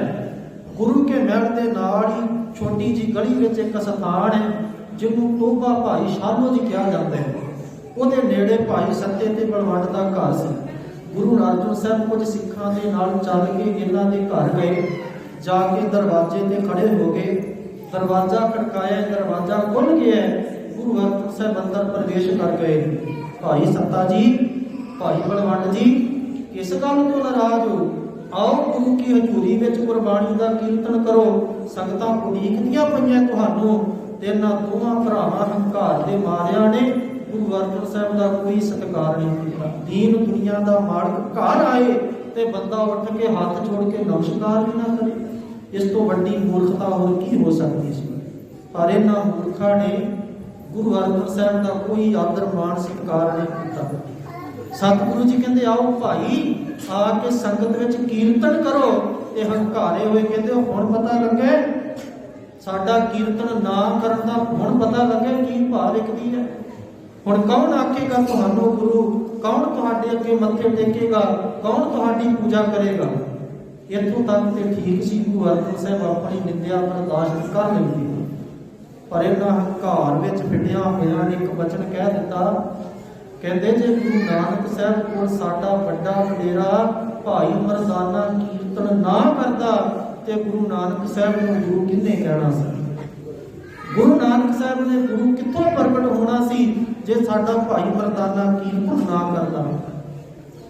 Speaker 1: ਗੁਰੂ ਕੇ ਮਹਿਲ ਦੇ ਨਾਲ ਹੀ ਛੋਟੀ ਜੀ ਗਲੀ ਵਿੱਚ ਇੱਕ ਸਥਾਨ ਹੈ ਜਿਹਨੂੰ ਟੋਭਾ ਭਾਈ ਸ਼ਾਲੋ ਜੀ ਕਿਹਾ ਜਾਂਦਾ ਹੈ। ਉਹਦੇ ਨੇੜੇ ਭਾਈ ਸੱਤੇ ਤੇ ਬਲਵੰਡ ਦਾ ਘਰ ਸੀ। ਗੁਰੂ ਅਰਜਨ ਸਾਹਿਬ ਕੁਝ ਸਿੱਖਾਂ ਦੇ ਨਾਲ ਚੱਲ ਕੇ ਇਹਨਾਂ ਦੇ ਘਰ ਗਏ। ਜਾ ਕੇ ਦਰਵਾਜ਼ੇ ਤੇ ਖੜੇ ਹੋ ਗਏ। ਦਰਵਾਜ਼ਾ ਖੜਕਾਇਆ, ਦਰਵਾਜ਼ਾ ਖੁੱਲ ਗਿਆ। ਗੁਰੂ ਅਰਜਨ ਸਾਹਿਬ ਅੰਦਰ ਪ੍ਰਵੇਸ਼ ਕਰ ਗਏ। ਭਾਈ ਸੱਤਾ ਜੀ, ਭਾਈ ਬਲਵੰਡ ਜੀ, ਕਿਸ ਗੱਲ ਤੋਂ ਨਾਰਾਜ਼ ਹੋ? ਆਓ ਗੁਰੂ ਕੀ ਹਜ਼ੂਰੀ ਵਿੱਚ ਗੁਰਬਾਣੀ ਦਾ ਕੀਰਤਨ ਕਰੋ। ਸੰਗਤਾਂ ਉਡੀਕਦੀਆਂ ਪਈਆਂ ਤੁਹਾਨੂੰ। ਤੇ ਇਹਨਾਂ ਦੋਵਾਂ ਭਰਾਵਾਂ ਹੰਕਾਰ ਦੇ ਮਾਰਿਆਂ ਨੇ ਗੁਰੂ ਅਰਜਨ ਸਾਹਿਬ ਦਾ ਕੋਈ ਸਤਿਕਾਰ ਨਹੀਂ ਕੀਤਾ। ਦੀਨ ਦੁਨੀਆ ਦਾ ਮਾਲਕ ਘਰ ਆਏ ਤੇ ਬੰਦਾ ਉੱਠ ਕੇ ਹੱਥ ਜੋੜ ਕੇ ਨਮਸਕਾਰ ਵੀ ਨਾ ਕਰੇ। ਇਸ ਤੋਂ ਵੱਡੀ ਮੂਰਖਤਾ ਹੋਰ ਕੀ ਹੋ ਸਕਦੀ ਸੀ? ਪਰ ਇਹਨਾਂ ਮੂਰਖਾਂ ਨੇ ਗੁਰੂ ਅਰਜਨ ਸਾਹਿਬ ਦਾ ਕੋਈ ਆਦਰ ਮਾਣ ਸਤਿਕਾਰ ਨਹੀਂ ਕੀਤਾ। ਸਤਿਗੁਰੂ ਜੀ ਕਹਿੰਦੇ ਆਓ ਭਾਈ, ਆ ਕੇ ਸੰਗਤ ਵਿੱਚ ਕੀਰਤਨ ਕਰੋ। ਤੇ ਹੰਕਾਰੇ ਹੋਏ ਕਹਿੰਦੇ ਹੁਣ ਪਤਾ ਲੱਗੇ ਸਾਡਾ ਕੀਰਤਨ ਨਾ ਕਰਨ ਦਾ, ਹੁਣ ਪਤਾ ਲੱਗੇ ਕੀ ਭਾਵ ਵਿਕਦੀ ਹੈ। ਹੁਣ ਕੌਣ ਆਖੇਗਾ ਤੁਹਾਨੂੰ ਗੁਰੂ? ਕੌਣ ਤੁਹਾਡੇ ਅੱਗੇ ਮੱਥੇ ਟੇਕੇਗਾ? ਕੌਣ ਤੁਹਾਡੀ ਪੂਜਾ ਕਰੇਗਾ? ਇੱਥੋਂ ਤੱਕ ਤੇ ਠੀਕ ਸੀ। ਗੁਰੂ ਅਰਜਨ ਸਾਹਿਬ ਆਪਣੀ ਨਿੰਦਿਆ ਬਰਦਾਸ਼ਤ ਕਰ ਲੈਂਦੇ, ਪਰ ਇਹਨਾਂ ਹੰਕਾਰ ਵਿੱਚ ਫਿੱਟਿਆ ਹੋਇਆਂ ਨੇ ਇੱਕ ਬਚਨ ਕਹਿ ਦਿੱਤਾ। ਕਹਿੰਦੇ ਜੇ ਗੁਰੂ ਨਾਨਕ ਸਾਹਿਬ ਕੋਲ ਸਾਡਾ ਵੱਡਾ ਵਡੇਰਾ ਭਾਈ ਮਰਦਾਨਾ ਕੀਰਤਨ ਨਾ ਕਰਦਾ ਤੇ ਗੁਰੂ ਨਾਨਕ ਸਾਹਿਬ ਨੂੰ ਗੁਰੂ ਕਿਹਨੇ ਕਹਿਣਾ ਸੀ? ਗੁਰੂ ਨਾਨਕ ਸਾਹਿਬ ਨੇ ਗੁਰੂ ਕਿੱਥੋਂ ਪ੍ਰਗਟ ਹੋਣਾ ਸੀ ਜੇ ਸਾਡਾ ਭਾਈ ਮਰਦਾਨਾ ਕੀਰਤਨ ਨਾ ਕਰਦਾ?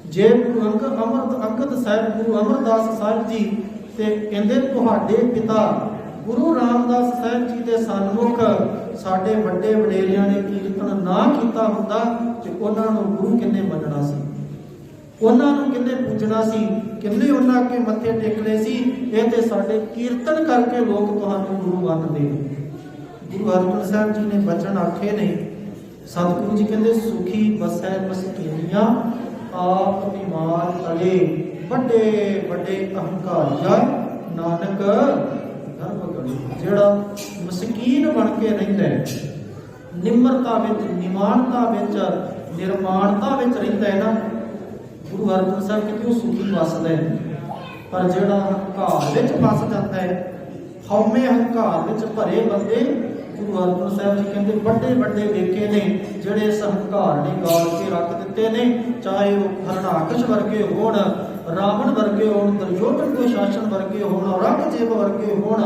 Speaker 1: ਜੇ ਗੁਰੂ ਅੰਗਦ ਸਾਹਿਬ, ਗੁਰੂ ਅਮਰਦਾਸ ਸਾਹਿਬ ਜੀ ਤੇ ਕਹਿੰਦੇ ਤੁਹਾਡੇ ਪਿਤਾ ਗੁਰੂ ਰਾਮਦਾਸ ਸਾਹਿਬ ਜੀ ਦੇ ਸਨਮੁਖ ਸਾਡੇ ਵੱਡੇ ਵਡੇਰਿਆਂ ਨੇ ਕੀਰਤਨ ਨਾ ਕੀਤਾ ਹੁੰਦਾ ਤੇ ਉਹਨਾਂ ਨੂੰ ਗੁਰੂ ਕਿੰਨੇ ਮੰਨਣਾ ਸੀ? ਉਹਨਾਂ ਨੂੰ ਕਿੰਨੇ ਪੂਜਣਾ ਸੀ? ਕਿੰਨੇ ਉਹਨਾਂ ਅੱਗੇ ਮੱਥੇ ਟੇਕਣੇ ਸੀ? ਇਹ ਤੇ ਸਾਡੇ ਕੀਰਤਨ ਕਰਕੇ ਲੋਕ ਤੁਹਾਨੂੰ ਗੁਰੂ ਮੰਨਦੇ ਨੇ। ਗੁਰੂ ਅਰਜਨ ਸਾਹਿਬ ਜੀ ਨੇ ਬਚਨ ਆਖੇ ਨੇ। ਸਤਿਗੁਰੂ ਜੀ ਕਹਿੰਦੇ ਸੁਖੀ ਬਸੈ ਮਸਕੀਨੀਆਂ ਆਪ ਬਿਮਾਰ ਤਲੇ, ਵੱਡੇ ਵੱਡੇ ਅਹੰਕਾਰੀਆ ਨਾਨਕ ਜਿਹੜਾ ਮਸਕੀਨ ਬਣ ਕੇ ਰਹਿੰਦਾ ਹੈ, ਨਿਮਰਤਾ ਵਿੱਚ, ਨਿਮਾਨਤਾ ਵਿੱਚ, ਨਿਰਮਾਣਤਾ ਵਿੱਚ ਰਹਿੰਦਾ ਹੈ ਨਾ, ਗੁਰੂ ਅਰਜਨ ਸਾਹਿਬ ਕਹਿੰਦੇ ਉਹ ਸੁਖੀ ਵਸਦਾ ਹੈ। ਪਰ ਜਿਹੜਾ ਹੰਕਾਰ ਵਿੱਚ ਫਸ ਜਾਂਦਾ ਹੈ, ਹਉਮੈ ਹੰਕਾਰ ਵਿੱਚ ਭਰੇ ਬੰਦੇ, ਗੁਰੂ ਅਰਜਨ ਸਾਹਿਬ ਜੀ ਕਹਿੰਦੇ ਵੱਡੇ ਵੱਡੇ ਵੇਖੇ ਨੇ ਜਿਹੜੇ ਇਸ ਹੰਕਾਰ ਨੇ ਗਾਲ ਕੇ ਰੱਖ ਦਿੱਤੇ ਨੇ। ਚਾਹੇ ਉਹ ਹਰਨਾਕਸ਼ ਵਰਗੇ ਹੋਣ, ਰਾਵਣ ਵਰਗੇ ਹੋਣ, ਦੁਰਯੋਧਨ ਕੋ ਸ਼ਾਸਨ ਵਰਗੇ ਹੋਣ, ਔਰੰਗਜ਼ੇਬ ਵਰਗੇ ਹੋਣ,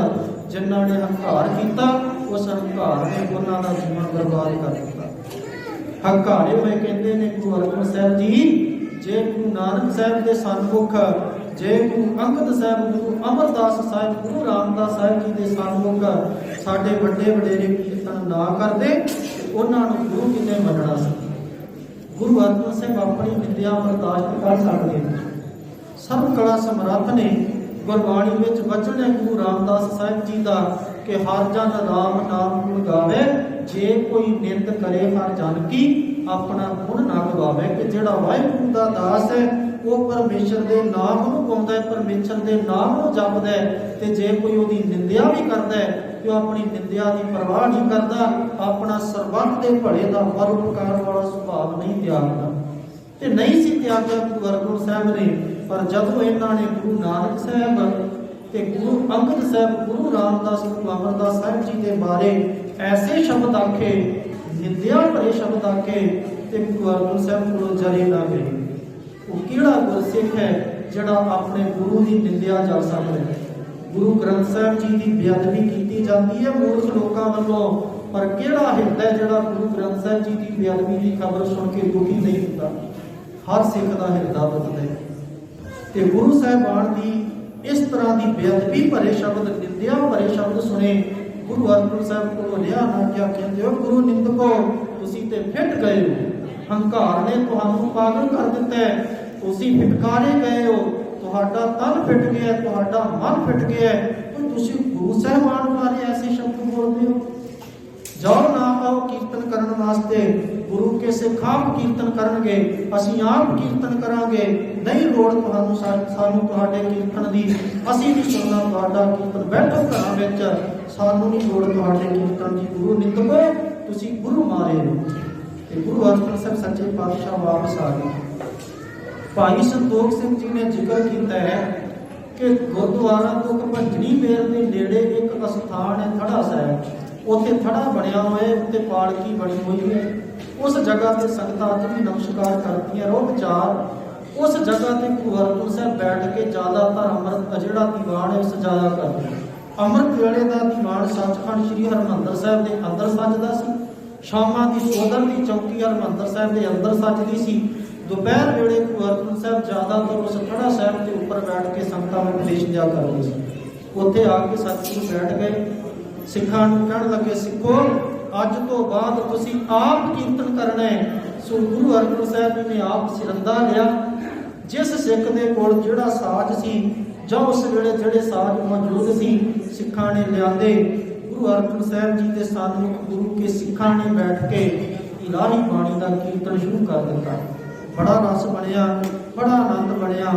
Speaker 1: ਜਿਨ੍ਹਾਂ ਨੇ ਹੰਕਾਰ ਕੀਤਾ ਉਸ ਹੰਕਾਰ ਨੇ ਉਹਨਾਂ ਦਾ ਜੀਵਨ ਬਰਬਾਦ ਕਰ ਦਿੱਤਾ। ਹੰਕਾਰੇ ਹੋਏ ਕਹਿੰਦੇ ਨੇ ਗੁਰੂ ਅਰਜਨ ਸਾਹਿਬ ਜੀ, ਜੇ ਗੁਰੂ ਨਾਨਕ ਸਾਹਿਬ ਦੇ ਸਨਮੁਖ जे गुरु अंगद साहब, गुरु अमरदास साहब, गुरु रामदास साहब जी के सन्मुख साडे वड्डे वडेरे कीर्तन ना करते उन्हां नूं गुरु किवें मनना सी। गुरु अर्जन साहब अपनी विद्या बर्दाश्त कर सकते हैं। सर्व कला समर्थ ने गुरबाणी विच वचन है गुरु रामदास साहब जी का कि हर जन राम नाम गुण गावे, जे कोई निंद करे हर जन की अपना गुण ना गवावे। कि जिहड़ा वाहिगुरू दा दास है वो परमेश्वर के नाम नूं गाउंदा है, परमेश्वर के नाम नूं जपदा है, ते जे कोई उहदी निंदिया भी करदा है ते अपनी निंदिया की परवाह नहीं करता, अपना सरबत के भले का परोपकार वाला सुभाव नहीं त्यागदा। ते नहीं सी त्यागदा गुरु अर्जन साहब ने, पर जदों इन्हां ने गुरु नानक साहब ते गुरु अंगद साहब, गुरु रामदास, गुरु अमरदास साहब जी के बारे ऐसे शब्द आखे, निंदिया भरे शब्द आखे, ते गुरु अर्जन साहब को जरे ना गए। वो किहड़ा गुरसिख है जिहड़ा अपने गुरु की निंदिया जा सकता है। गुरु ग्रंथ साहब जी की बेअदबी की जाती है मूर्ख लोगों वालों, पर किहड़ा हिरदा जिहड़ा गुरु ग्रंथ साहब जी की बेअदबी की खबर सुन के दुखी नहीं होता। हर सिख का हिरदा बदलता है। ते गुरु साहिबान की इस तरह की बेअदबी भरे शब्द, निंदिया भरे शब्द सुने गुरु अर्जन साहब को लिया ना क्या कहते हो, गुरु निंदको तुसी ते फिट गए हो, हंकार ने तुहानू पागल कर दिता है, तुसी फिटकारे गए हो, तुहाडा तन फिट गया, तुहाडा मन फिट गया, तो तुसी गुरु साहिबान बारे ऐसे शब्द बोलते हो। जाओ ना आओ कीर्तन करने वास्ते, गुरु के सिख आप कीर्तन करनगे, असीं आप कीर्तन करांगे, नहीं लोड़ तुहानू सानू तुहाडे कीर्तन दी, असीं नहीं सुनना तुहाडा कीर्तन, बैठो घरां विच, सानू नहीं लोड़ तुहाडे कीर्तन दी। गुरु निंदको तुसीं गुरु मारे हो। ते गुरु अर्जन साहब सच्चे पातशाह वापस आ गए। भाई संतोख सिंह जी ने जिक्र किया है कि गुरुद्वारा तो भंजनी मेर के नेड़े एक अस्थान है थड़ा साहब, उत्थे थड़ा बनया हुआ है, उत्ते पालकी बनी हुई है, उस जगह से संगतां अज भी नमस्कार करती है। रोज चार उस जगह से गुरु अर्जन साहब बैठ के ज्यादातर अमृत जिहड़ा दीवान है सजाया करते हैं। अमृत वेले का दीवान सचखंड श्री हरमंदर साहब के अंदर सजदा सी, शामां दी सोदर की चौकी हरमंदर साहब के अंदर सजदी सी, दोपहर वेले गुरु अर्जन साहब ज्यादातर उस थड़ा साहब के ऊपर बैठ के संगतां नूं उपदेश दिया करते सी। उत्थे आके सतगुरु बैठ गए, सिखां नूं कहण लगे, सिखो अज तो बाद तुसीं आप कीर्तन करना है। सो गुरु अर्जन साहब जी ने आप सिरंदा लिया, जिस सिख दे कोल जिहड़ा साज सी जां उस वेले जिहड़े साज मौजूद सी सिखां ने लिआंदे, गुरु अर्जन साहब जी के सन्मुख गुरु के सिखां ने बैठ के इलाही बाणी का कीर्तन शुरू कर दिता। बड़ा रस बनया, बड़ा आनंद बनया।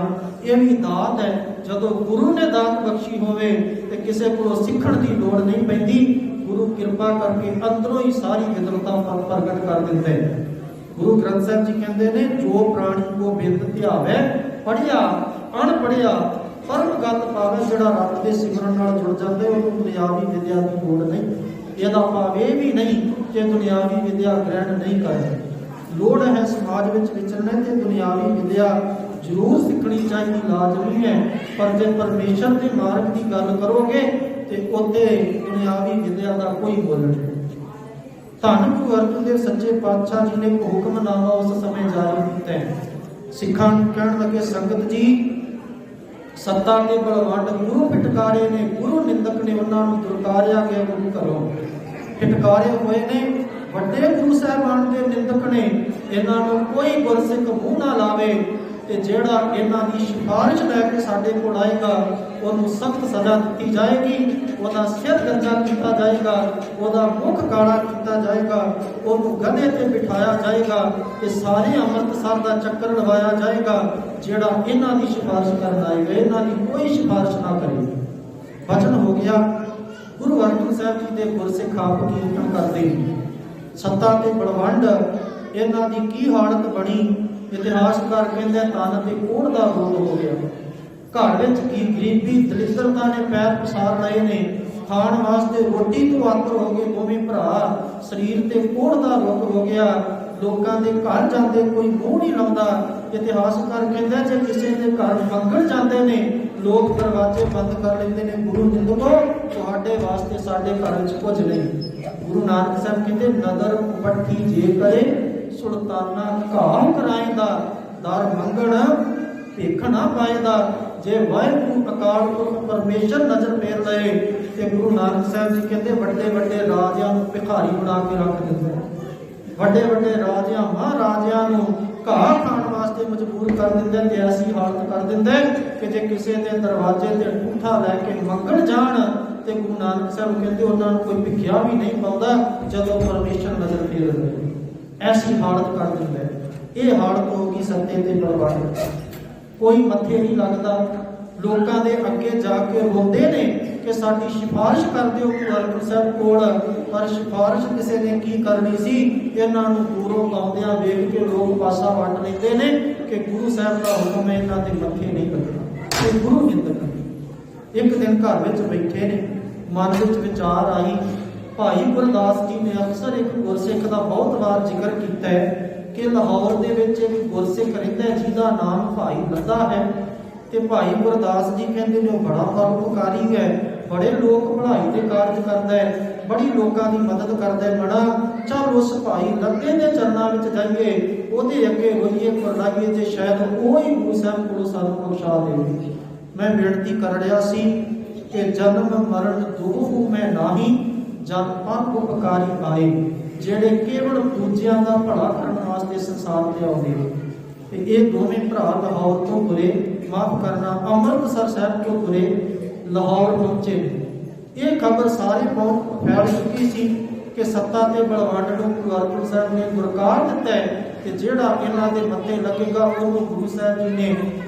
Speaker 1: यह भी दात है, जदों गुरु ने दात बख्शी होवे ते किसी को सीखण की लोड़ नहीं पैंदी, गुरु कृपा करके अंदरों ही सारी विद्वता प्रगट कर देते हैं। गुरु ग्रंथ साहब जी कहते हैं, जो प्राणी को बिंद ध्यावे, पढ़िया अनपढ़िया परम गत पावे, जिहड़ा रब के सिमरन नाल जुड़ जाता है उन्होंने दुनियावी विद्या की लोड़ नहीं। यदा पावे भी नहीं कि दुनियावी विद्या ग्रहण नहीं करे। लोड़ है समाज में विचरने ते दुनियावी विद्या जरूर सीखनी चाहिए, लाजमी है, पर जे परमेश्वर के मार्ग की गल करोगे तो उत्ते दुनियावी विद्या का कोई मुल नहीं। धन गुरु अर्जन देव सच्चे पातशाह जी ने हुक्मनामा उस समय जारी किया है। सिखां कहण लगे, संगत जी सत्ता के बलवंड गुरु फिटकारे ने, गुरु निंदक ने उन्होंने दुरकारिया गया गुरु घरों, फिटकारे हुए ने वड्डे गुरु साहिबान के निंदक ने, इन्हों कोई गुरसिख मुँह ना लावे, ते जेड़ा इन्हां दी सिफारिश लैके साडे कोल आएगा उन्होंने सख्त सजा दी जाएगी, वह सिर गंजा किया जाएगा, वह मुख काला किया जाएगा, उन्होंने गधे ते बिठाया जाएगा, ते सारे अमृतसर का चक्कर लवाया जाएगा। जेड़ा इन्हां दी सिफारिश करना आएगा, इन्हां दी कोई सिफारिश ना करे। वचन हो गया। गुरु अर्जन साहब जी के गुरसिख आप कीर्तन करते सत्ता ते बलवंड, इन्हां दी की हालत बनी, इतिहासकार कहते तन ते कोढ़ का रोग हो गया। घर में गरीबी दरिद्रता ने पैर पसार रहे ने, खाण वास्ते रोटी तो आतर हो गए दोवें भरा, शरीर ते कोढ़ का रोग हो गया, लोगों के घर जाते कोई मुँह नहीं लाता। इतिहासकार कहते जे किसी के घर मंगण जाते ने लोग दरवाजे बंद कर लेते हैं, गुरु निंदको तुहाडे वास्ते साडे घर में कुछ नहीं। गुरु नानक साहब कहते नदर पट्ठी जे करे सुल्ताना घाव कराएंदा, दर मंगण भिख ना पाएंदा, जे वाहिगुरू अकाल पुरख परमेश्वर नजर फेर लए ते गुरु नानक साहब जी कहते वड्डे वड्डे राजियां नूं भिखारी बना के रख दिंदा, वड्डे वड्डे राजियां महाराजियां नूं घाह खाण वास्ते मजबूर कर दिंदा ते ऐसी हालत कर दिंदा कि जे किसी दे दरवाजे ते अंगूठा लैके मंगण जाण ते गुरु नानक साहब कहते उन्हां नूं कोई भिखिया भी नहीं पाउंदा जदों परमेश्वर नजर फेर लए। ऐसी हालत कर दिंदा है। ये हालत होगी सत्ते ते बलवान, कोई मत्थे नहीं लगता, लोगों के अगे जाके रोंदे ने कि साडी सिफारिश कर दिओ गुरु अर्जन साहब कोल, पर सिफारिश किसी ने की करनी सी। इन्हां नूं दूरों आउंदियां वेख के लोग पासा वट लैंदे ने कि गुरु साहब का हुक्म है इन्हां दे मत्थे नहीं लगना, ते गुरु निंदक। एक दिन घर विच बैठे ने, मन विच विचार आई, भाई गुरदास जी ने अक्सर एक गुरसिख का बहुत बार जिक्र किया है कि लाहौर दे विच एक गुरसिख रहिंदा है जिहदा नाम भाई लद्दा है। ते भाई गुरदास जी कहते ने बड़ा परोपकारी है, बड़े लोग भलाई के कार्य करता है, बड़ी लोगों की मदद करता है। बड़ा चल उस भाई लद्दे के चरणों में जाइए, ਉਹਦੇ अगे रोइए फरलाइए जे शायद वो ही गुरु साहब को सानू बख्शा दे। मैं बेनती कर रहा सी कि जन्म मरण दुख मैं नाही जन पर उपकारी आए, जेड़े केवल पूजियां का भला करने वास्ते संसार ते आउंदे। ये दोवें भरा लाहौर तो तुरे, माफ करना अमृतसर साहब तो तुरे लाहौर पहुंचे। ये खबर सारी बहुत फैल चुकी सी कि सत्ता ते बलवंड नूं गुरु अर्जन साहब ने गुरकार दिता है कि जेड़ा इन्हां दे मत्थे लगेगा उहनूं गुरु साहब जी ने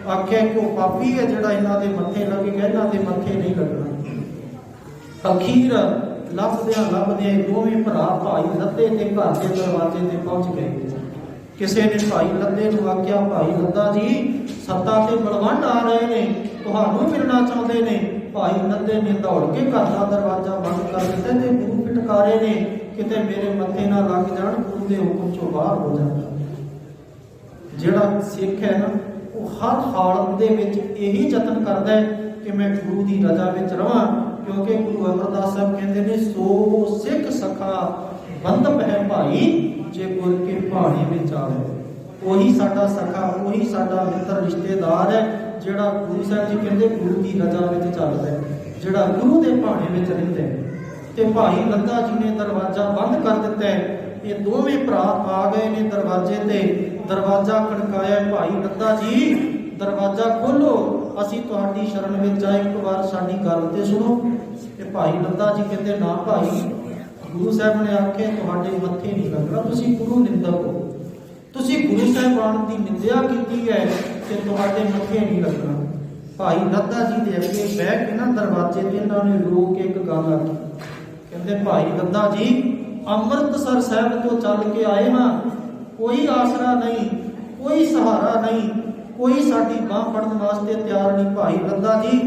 Speaker 1: आख्या कि वह पापी है, जेड़ा इन्हां दे मत्थे लगेगा इन्हां दे मत्थे नहीं लगना। अखीर लभदियां दोवें भरा भाई लद्दे के घर के दरवाजे ते पहुंच गए। किसी ने भाई लद्दे नूं आख्या, भाई लद्दा जी सत्ता ते बलवंड आ रहे ने, तुहानूं मिलना चाहुंदे ने। भाई लद्दे ने दौड़ के घर का दरवाजा बंद कर दिता ते गुरु फिटकारे ने किते मेरे मत्थे ना लग जाण, गुरु के हुक्म चों बाहर हो जाण। जिहड़ा सिख है ना वो हर हालत दे विच यही यतन करदा है कि मैं गुरु की रजा विच रहां, क्योंकि गुरु अमरदास साहब कहते हैं सो सिख सखा बंधप है भाई जे गुर के भाणे विच आवे। वही साडा सखा, वही साडा मित्र रिश्तेदार है जिहड़ा गुरु साहब जी कहते गुरु की रजा विच चलदा है, जिहड़ा गुरु के भाणे विच रहिंदा है। ते भाई लद्दा जी ने दरवाजा बंद कर दिता है। ये दोवें भरा आ गए ने दरवाजे ते, दरवाजा खड़काया, भाई लद्दा जी दरवाजा खोलो, असी तुहाडी शरण विच आए, एक बार साडी गल ते सुनो। ते भाई लद्दा जी कहते ना भाई, गुरु साहब ने आखे तुहाडे मत्थे नहीं लगना, तुसी गुरु निंदक हो, तुसी गुरु साहिबान की निंदिया की है कि तुहाडे मत्थे नहीं लगना। भाई लद्दा जी दे अगे बह के ना दरवाजे ते इन्हां ने रोक के एक गल आखी, कहते भाई लद्दा जी अमृतसर साहब तो चल के आए हाँ, कोई आसरा नहीं, कोई सहारा नहीं, कोई साडी बांह फड़न वास्ते तैयार नहीं। भाई लद्दा जी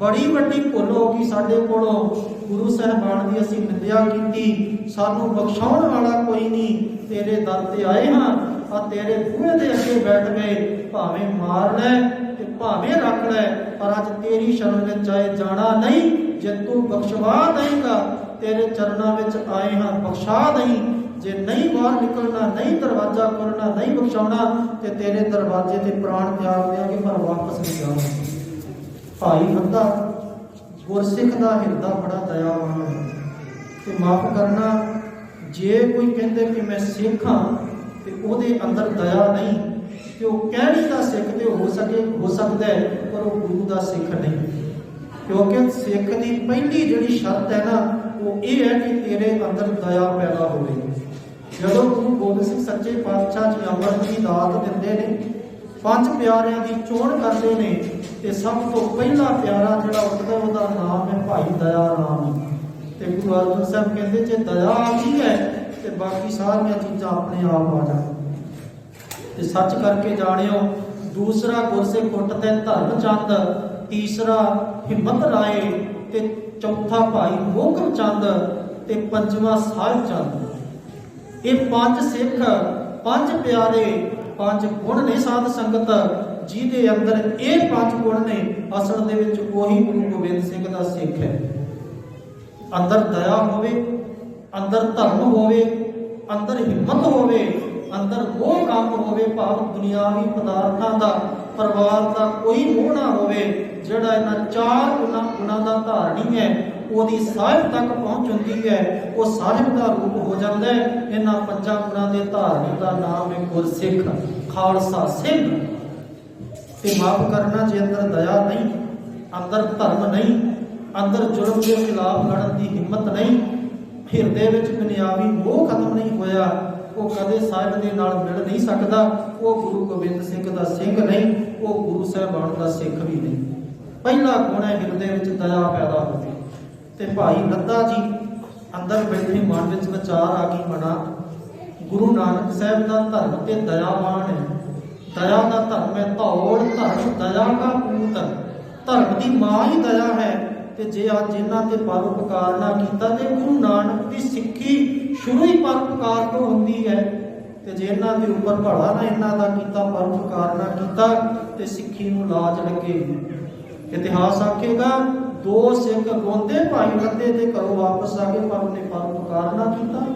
Speaker 1: बड़ी वड्डी भुल हो गई साडे कोलों, गुरु साहिबान दी असीं निंदिया कीती, सानू बख्शाउण वाला कोई नहीं, तेरे दर ते आए हाँ, आ तेरे बूहे दे अगे बैठ गए, भावें मार लै ते भावें रख लै, पर अज तेरी शरण विच आए जाना नहीं। जे तू बख्शवा देगा तेरे चरणों विच आए हाँ, बख्शा दई, जे नहीं बाहर निकलना, नहीं दरवाजा खोलना, नहीं बख्शाउणा ते तेरे दरवाजे ते प्राण त्याग देंगे, पर वापस नहीं जाना। भाई लद्दा गुरसिख का हिरदा बड़ा दयावान है। ते माफ करना जे कोई कहते कि मैं सिख हाँ ते ओहदे अंदर दया नहीं, ते वो कहने का सिख तो हो सकता है, पर वो गुरु का सिख नहीं। क्योंकि सिख की पहली जिहड़ी शर्त है ना वो ये है कि तेरे अंदर दया पैदा होवे। जदों गुरु गोबिंद सिंह सच्चे पातशाह जी अमृत की दात दिंदे ने, पंज प्यारिਆਂ की चोण करते हैं, तो सब तो पहला प्यारा जिहड़ा उठदा उसका नाम है भाई दया राम। तो गुरु अर्जन साहब कहते जे दया आ गई है तो बाकी सारिया चीज़ां अपने आप आ जाए। सच करके जानियो, दूसरा गुरसिख उठदा धर्मचंद, तीसरा हिम्मत राय, ते चौथा भाई मोहकम चंद, ते पंजवां साहिब चंद। ये पांच सिख, पांच प्यारे, पांच गुण ने साध संगत, जिहदे अंदर ये पांच गुण ने, असल दे विच वही गुरु गोबिंद सिंह दा सिख है। अंदर दया होवे, अंदर धर्म होवे, अंदर हिम्मत होवे, अंदर मोह कम होवे, भाव दुनियावी पदार्थां दा, ਪਰਿਵਾਰ ਦਾ ਕੋਈ ਮੋਹ ਨਾ ਹੋਵੇ। ਜਿਹੜਾ ਇਹਨਾਂ 4 ਗੁਣਾਂ ਦਾ ਧਾਰਨੀ ਹੈ ਉਹਦੀ ਸਾਹਿਬ ਤੱਕ ਪਹੁੰਚ ਹੁੰਦੀ ਹੈ, ਉਹ ਸਾਹਿਬ ਦਾ ਰੂਪ ਹੋ ਜਾਂਦਾ ਹੈ। ਇਹਨਾਂ 5 ਗੁਣਾਂ ਦੇ ਧਾਰਨੀ ਦਾ ਨਾਮ ਹੈ ਗੁਰਸਿੱਖ, ਖਾਲਸਾ ਸਿੰਘ। ਤੇ ਮਾਫ ਕਰਨਾ ਜੇ ਅੰਦਰ ਦਇਆ ਨਹੀਂ, ਅੰਦਰ ਧਰਮ ਨਹੀਂ, ਅੰਦਰ ਜ਼ੁਲਮ ਦੇ ਖਿਲਾਫ ਲੜਨ ਦੀ ਹਿੰਮਤ ਨਹੀਂ, ਹਿਰਦੇ ਵਿੱਚ ਦੁਨਿਆਵੀ ਮੋਹ ਖਤਮ ਨਹੀਂ ਹੋਇਆ, ਉਹ ਕਦੇ ਸਾਹਿਬ ਦੇ ਨਾਲ ਮਿਲ ਨਹੀਂ ਸਕਦਾ। ਉਹ ਗੁਰੂ ਗੋਬਿੰਦ ਸਿੰਘ ਦਾ ਸਿੰਘ ਨਹੀਂ, ਉਹ ਗੁਰੂ ਸਾਹਿਬਾਨ ਦਾ ਸਿੱਖ ਵੀ ਨਹੀਂ। ਪਹਿਲਾ ਗੁਣ ਹੈ ਹਿਰਦੇ ਵਿੱਚ ਦਇਆ ਪੈਦਾ ਹੋਵੇ। ਤੇ ਭਾਈ ਲੱਦਾ ਜੀ ਅੰਦਰ ਬੈਠੇ ਮਨ ਵਿੱਚ ਵਿਚਾਰ ਆ ਗਈ ਮਨਾ, ਗੁਰੂ ਨਾਨਕ ਸਾਹਿਬ ਦਾ ਧਰਮ ਤੇ ਦਇਆਵਾਨ ਹੈ। ਦਇਆ ਦਾ ਧਰਮ ਹੈ ਧੌਲ ਧਰਮ ਦਇਆ ਦਾ ਪੂਤ। ਧਰਮ ਦੀ ਮਾਂ ਹੀ ਦਇਆ ਹੈ। ਤੇ ਜੇ ਅੱਜ ਇਹਨਾਂ ਤੇ ਪਰਉਪਕਾਰ ਨਾ ਕੀਤਾ, ਜੇ ਗੁਰੂ ਨਾਨਕ ਦੀ ਸਿੱਖੀ ਸ਼ੁਰੂ ਹੀ ਪਰਉਪਕਾਰ ਤੋਂ ਹੁੰਦੀ ਹੈ, ਤੇ ਜੇ ਇਹਨਾਂ ਦੇ ਉੱਪਰ ਭਲਾ ਨਾ ਇਹਨਾਂ ਦਾ ਕੀਤਾ, ਪਰਉਪਕਾਰ ਨਾ ਕੀਤਾ, ਤੇ ਸਿੱਖੀ ਨੂੰ ਲਾਜ ਲੱਗੇਗੀ। ਇਤਿਹਾਸ ਆਖੇਗਾ 2 ਸਿੱਖ ਰੋਂਦੇ ਭਾਈ ਲੱਦੇ ਦੇ ਘਰੋਂ ਵਾਪਸ ਆ ਗਏ, ਪਰ ਉਹਨੇ ਪਰਉਪਕਾਰ ਨਾ ਕੀਤਾ।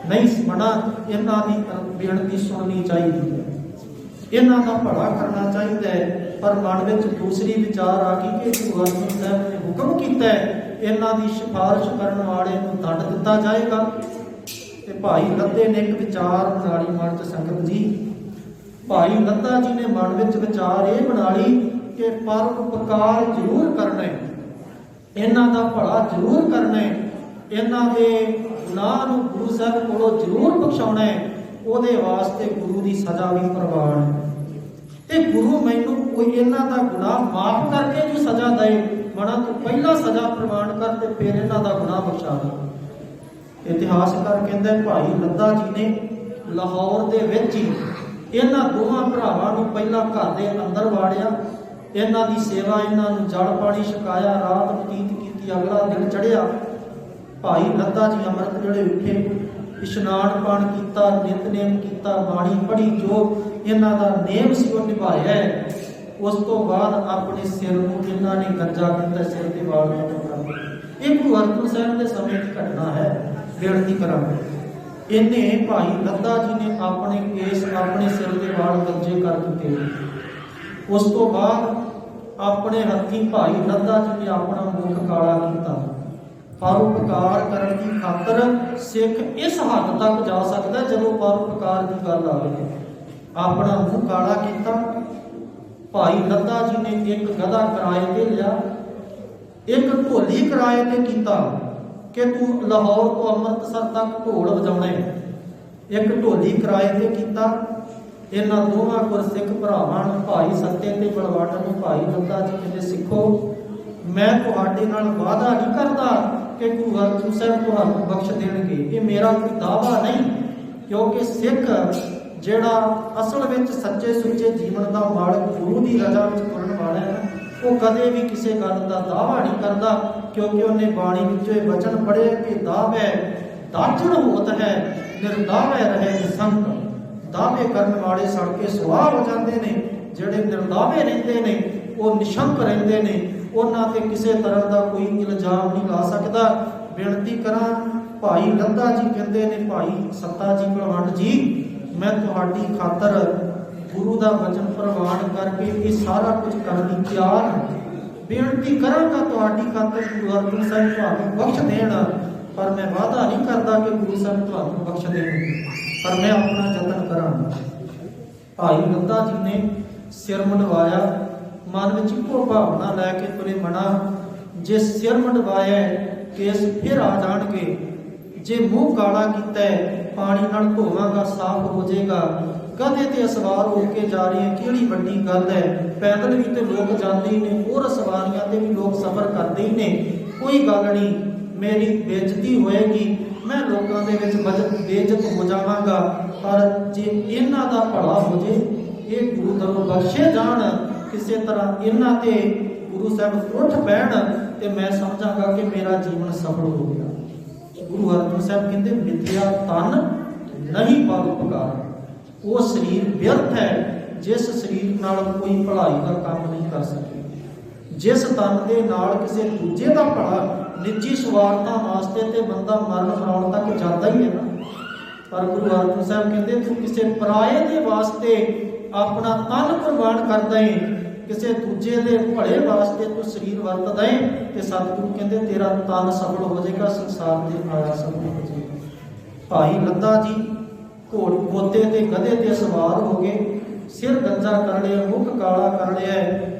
Speaker 1: ਨਹੀਂ ਮਨਾ, ਇਹਨਾਂ ਦੀ ਬੇਨਤੀ ਸੁਣਨੀ ਚਾਹੀਦੀ ਹੈ, ਇਹਨਾਂ ਦਾ ਭਲਾ ਕਰਨਾ ਚਾਹੀਦਾ ਹੈ। ਪਰ ਮਨ ਵਿੱਚ ਦੂਸਰੀ ਵਿਚਾਰ ਆ ਗਈ ਕਿ ਗੁਰੂ ਅਰਜਨ ਸਾਹਿਬ ਨੇ ਹੁਕਮ ਕੀਤਾ ਹੈ ਇਹਨਾਂ ਦੀ ਸਿਫਾਰਿਸ਼ ਕਰਨ ਵਾਲੇ ਨੂੰ ਦੰਡ ਦਿੱਤਾ ਜਾਏਗਾ। ਤੇ ਭਾਈ ਲੱਦੇ ਨੇ ਇੱਕ ਵਿਚਾਰ ਬਣਾ ਲਈ ਮਨ 'ਚ ਸੰਗਤ ਜੀ। ਭਾਈ ਲੱਦਾ ਜੀ ਨੇ ਮਨ ਵਿੱਚ ਵਿਚਾਰ ਇਹ ਬਣਾ ਲਈ ਕਿ ਪਰਉਪਕਾਰ ਜ਼ਰੂਰ ਕਰਨਾ ਹੈ, ਇਹਨਾਂ ਦਾ ਭਲਾ ਜ਼ਰੂਰ ਕਰਨਾ ਹੈ, ਇਹਨਾਂ ਦੇ ਗੁਨਾਹ ਨੂੰ ਗੁਰੂ ਸਾਹਿਬ ਕੋਲੋਂ ਜ਼ਰੂਰ ਬਖਸ਼ਾਉਣਾ ਹੈ। ਉਹਦੇ ਵਾਸਤੇ ਗੁਰੂ ਦੀ ਸਜ਼ਾ ਵੀ ਪ੍ਰਵਾਨ ਹੈ। ਤੇ ਗੁਰੂ ਮੈਨੂੰ ਕੋਈ ਇਹਨਾਂ ਦਾ ਗੁਨਾਹ ਮਾਫ ਕਰਕੇ ਜੋ ਸਜ਼ਾ ਦੇਏ, ਮਨਾ ਤੂੰ ਪਹਿਲਾਂ ਸਜ਼ਾ ਪ੍ਰਵਾਨ ਕਰ ਤੇ ਫਿਰ ਇਹਨਾਂ ਦਾ ਗੁਨਾਹ ਬਖਸ਼ਾ ਦੇ। ਇਤਿਹਾਸਕਾਰ ਕਹਿੰਦਾ ਭਾਈ ਲੱਦਾ ਜੀ ਨੇ ਲਾਹੌਰ ਦੇ ਵਿੱਚ ਹੀ ਇਹਨਾਂ ਦੋਵਾਂ ਭਰਾਵਾਂ ਨੂੰ ਪਹਿਲਾਂ ਘਰ ਦੇ ਅੰਦਰ ਵਾੜਿਆ, ਇਹਨਾਂ ਦੀ ਸੇਵਾ, ਇਹਨਾਂ ਨੂੰ ਜਲ ਪਾਣੀ ਛਕਾਇਆ, ਰਾਤ ਬਤੀਤ ਕੀਤੀ। ਅਗਲਾ ਦਿਨ ਚੜ੍ਹਿਆ, ਭਾਈ ਲੱਦਾ ਜੀ ਅੰਮ੍ਰਿਤ ਵੇਲੇ ਉੱਠੇ, ਇਸ਼ਨਾਨ ਪਾਣ ਕੀਤਾ, ਨਿਤਨੇਮ ਕੀਤਾ, ਬਾਣੀ ਪੜ੍ਹੀ, ਜੋ ਇਹਨਾਂ ਦਾ ਨੇਮ ਸੀ ਉਹ ਨਿਭਾਇਆ। ਉਸ ਤੋਂ ਬਾਅਦ ਆਪਣੇ ਸਿਰ ਨੂੰ ਇਹਨਾਂ ਨੇ ਗੱਜਾ ਕੀਤਾ, ਸਿਰ ਦੇ ਵਾਲ ਨੂੰ ਟੁਕੜਾ। ਇਹ ਗੁਰੂ ਅਰਜਨ ਸਾਹਿਬ ਦੇ ਸਮੇਂ ਦੀ ਘਟਨਾ ਹੈ। ਬੇਨਤੀ ਕਰਾਂਗੇ, ਇਹਨੇ ਭਾਈ ਲੱਦਾ ਜੀ ਨੇ ਆਪਣੇ ਕੇਸ, ਆਪਣੇ ਸਿਰ ਦੇ ਵਾਲ ਗੱਜੇ ਕਰ ਦਿੱਤੇ। ਉਸ ਤੋਂ ਬਾਅਦ ਆਪਣੇ ਹੱਥੀਂ ਭਾਈ ਲੱਦਾ ਜੀ ਨੇ ਆਪਣਾ ਮੁਖ ਕਾਲਾ ਕੀਤਾ। ਪਰਉਪਕਾਰ ਕਰਨ ਦੀ ਖਾਤਰ ਸਿੱਖ ਇਸ ਹੱਦ ਤੱਕ ਜਾ ਸਕਦਾ ਜਦੋਂ ਪਰਉਪਕਾਰ ਦੀ ਗੱਲ ਆਵੇ। ਆਪਣਾ ਮੂੰਹ ਕਾਲਾ ਕੀਤਾ। ਭਾਈ ਲੱਦਾ ਜੀ ਨੇ ਇੱਕ ਗਧਾ ਕਿਰਾਏ ਤੇ ਲਿਆ, ਇੱਕ ਢੋਲੀ ਕਿਰਾਏ ਤੇ ਕੀਤਾ ਕਿ ਤੂੰ ਲਾਹੌਰ ਤੋਂ ਅੰਮ੍ਰਿਤਸਰ ਤੱਕ ਢੋਲ ਵਜਾਉਣਾ ਹੈ। ਇੱਕ ਢੋਲੀ ਕਿਰਾਏ ਤੇ ਕੀਤਾ। ਇਹਨਾਂ ਦੋਵਾਂ ਗੁਰਸਿੱਖ ਭਰਾਵਾਂ ਨੂੰ, ਭਾਈ ਸੱਤੇ ਤੇ ਬਲਵੰਡ ਨੂੰ, ਭਾਈ ਲੱਦਾ ਜੀ ਕਹਿੰਦੇ ਸਿੱਖੋ, ਮੈਂ ਤੁਹਾਡੇ ਨਾਲ ਵਾਅਦਾ ਨਹੀਂ ਕਰਦਾ ਕਿ ਗੁਰੂ ਅਰਜਨ ਸਾਹਿਬ ਤੁਹਾਨੂੰ ਬਖਸ਼ ਦੇਣਗੇ। ਇਹ ਮੇਰਾ ਕੋਈ ਦਾਅਵਾ ਨਹੀਂ, ਕਿਉਂਕਿ ਸਿੱਖ ਜਿਹੜਾ ਅਸਲ ਵਿੱਚ ਸੱਚੇ ਸੁੱਚੇ ਜੀਵਨ ਦਾ ਮਾਲਕ, ਗੁਰੂ ਦੀ ਰਜ਼ਾ ਵਿੱਚ ਤੁਰਨ ਵਾਲਾ ਹੈ, ਉਹ ਕਦੇ ਵੀ ਕਿਸੇ ਗੱਲ ਦਾ ਦਾਅਵਾ ਨਹੀਂ ਕਰਦਾ, ਕਿਉਂਕਿ ਉਹਨੇ ਬਾਣੀ ਵਿੱਚੋਂ ਇਹ ਵਚਨ ਪੜ੍ਹੇ ਕਿ ਦਾਅਵੇ ਦਾਜਣ ਹੋਤ ਹੈ, ਨਿਰਦਾਵੇ ਰਹੇ ਨਿਸੰਕ। ਦਾਅਵੇ ਕਰਨ ਵਾਲੇ ਸੜ ਕੇ ਸੁਆਹ ਹੋ ਜਾਂਦੇ ਨੇ, ਜਿਹੜੇ ਨਿਰਦਾਵੇ ਰਹਿੰਦੇ ਨੇ ਉਹ ਨਿਸ਼ੰਕ ਰਹਿੰਦੇ ਨੇ, ਉਹਨਾਂ ਤੇ ਕਿਸੇ ਤਰ੍ਹਾਂ ਦਾ ਕੋਈ ਇਲਜ਼ਾਮ ਨਹੀਂ ਲਾ ਸਕਦਾ। ਬੇਨਤੀ ਕਰਾਂ, ਭਾਈ ਲੱਦਾ ਜੀ ਕਹਿੰਦੇ ਨੇ, ਭਾਈ ਸੱਤਾ ਜੀ ਬਲਵੰਡ ਜੀ, ਮੈਂ ਤੁਹਾਡੀ ਖਾਤਰ ਗੁਰੂ ਦਾ ਵਚਨ ਪ੍ਰਵਾਨ ਕਰਕੇ ਇਹ ਸਾਰਾ ਕੁਝ ਕਰਨ ਲਈ ਤਿਆਰ ਹਾਂ। ਬੇਨਤੀ ਕਰਾਂਗਾ ਤੁਹਾਡੀ ਖਾਤਰ ਗੁਰੂ ਅਰਜਨ ਸਾਹਿਬ ਤੁਹਾਨੂੰ ਬਖਸ਼ ਦੇਣ, ਪਰ ਮੈਂ ਵਾਅਦਾ ਨਹੀਂ ਕਰਦਾ ਕਿ ਗੁਰੂ ਸਾਹਿਬ ਤੁਹਾਨੂੰ ਬਖਸ਼ ਦੇਣਗੇ, ਪਰ ਮੈਂ ਆਪਣਾ ਯਤਨ ਕਰਾਂਗਾ। ਭਾਈ ਲੱਦਾ ਜੀ ਨੇ ਸਿਰ ਮੁੰਡਵਾਇਆ, ਮਨ ਵਿੱਚ ਇੱਕੋ ਭਾਵਨਾ ਲੈ ਕੇ ਤੁਰੇ ਮਨਾ, ਜੇ ਸਿਰ ਮੁੰਡਵਾਇਆ ਕੇਸ ਫਿਰ ਆ ਜਾਣਗੇ, ਜੇ ਮੂੰਹ ਕਾਲਾ ਕੀਤਾ ਪਾਣੀ ਨਾਲ ਧੋਵਾਂਗਾ ਸਾਫ਼ ਹੋ ਜਾਏਗਾ। ਗਧੇ ਤੇ ਅਸਵਾਰ ਹੋ ਕੇ ਜਾ ਰਹੇ, ਕਿਹੜੀ ਵੱਡੀ ਗੱਲ ਹੈ। ਪੈਦਲ ਵੀ ਤੇ ਲੋਕ ਜਾਂਦੇ ਹੀ ਨੇ, ਹੋਰ ਸਵਾਰੀਆਂ ਤੇ ਵੀ ਲੋਕ ਸਫ਼ਰ ਕਰਦੇ ਹੀ ਨੇ, ਕੋਈ ਗੱਲ ਨਹੀਂ, ਮੇਰੀ ਬੇਇੱਜ਼ਤੀ ਹੋਏਗੀ, ਮੈਂ ਲੋਕਾਂ ਦੇ ਵਿੱਚ ਬੇਇੱਜ਼ਤ ਹੋ ਜਾਵਾਂਗਾ, ਪਰ ਜੇ ਇਹਨਾਂ ਦਾ ਭਲਾ ਹੋ ਜੇ, ਇਹ ਗੁਰੂ ਦਰੋਂ ਬਖਸ਼ੇ ਜਾਣ, ਕਿਸੇ ਤਰ੍ਹਾਂ ਇਹਨਾਂ ਤੇ ਗੁਰੂ ਸਾਹਿਬ ਉੱਠ ਬਹਿਣ, ਤੇ ਮੈਂ ਸਮਝਾਂਗਾ ਕਿ ਮੇਰਾ ਜੀਵਨ ਸਫਲ ਹੋ ਗਿਆ। ਗੁਰੂ ਅਰਜਨ ਸਾਹਿਬ ਕਹਿੰਦੇ ਮਿੱਥਿਆ ਤਨ ਨਹੀਂ ਪਰਉਪਕਾਰ। ਉਹ ਸਰੀਰ ਵਿਅਰਥ ਹੈ ਜਿਸ ਸਰੀਰ ਨਾਲ ਕੋਈ ਭਲਾਈ ਦਾ ਕੰਮ ਨਹੀਂ ਕਰ ਸਕੇ। ਜਿਸ ਤਨ ਦੇ ਨਾਲ ਕਿਸੇ ਦੂਜੇ ਦਾ ਭਲਾ, ਨਿੱਜੀ ਸਵਾਰਥਾਂ ਵਾਸਤੇ ਤੇ ਬੰਦਾ ਮਰਨ ਮਰਾਉਣ ਤੱਕ ਜਾਂਦਾ ਹੀ ਹੈ ਨਾ, ਪਰ ਗੁਰੂ ਅਰਜਨ ਸਾਹਿਬ ਕਹਿੰਦੇ ਤੂੰ ਕਿਸੇ ਪਰਾਏ ਦੇ ਵਾਸਤੇ अपना तन कुर्बान कर दें, किसी दूजे के भले वास्ते तू शरीर वरत दें, तो सतगुरु कहते तेरा तन सफल हो जाएगा, संसार में आया सफल हो जाएगा। भाई लद्दा जी घोड़ पोते ते गधे ते सवार हो गए, सिर गंजा कर लिया, मुख काला कर लिया।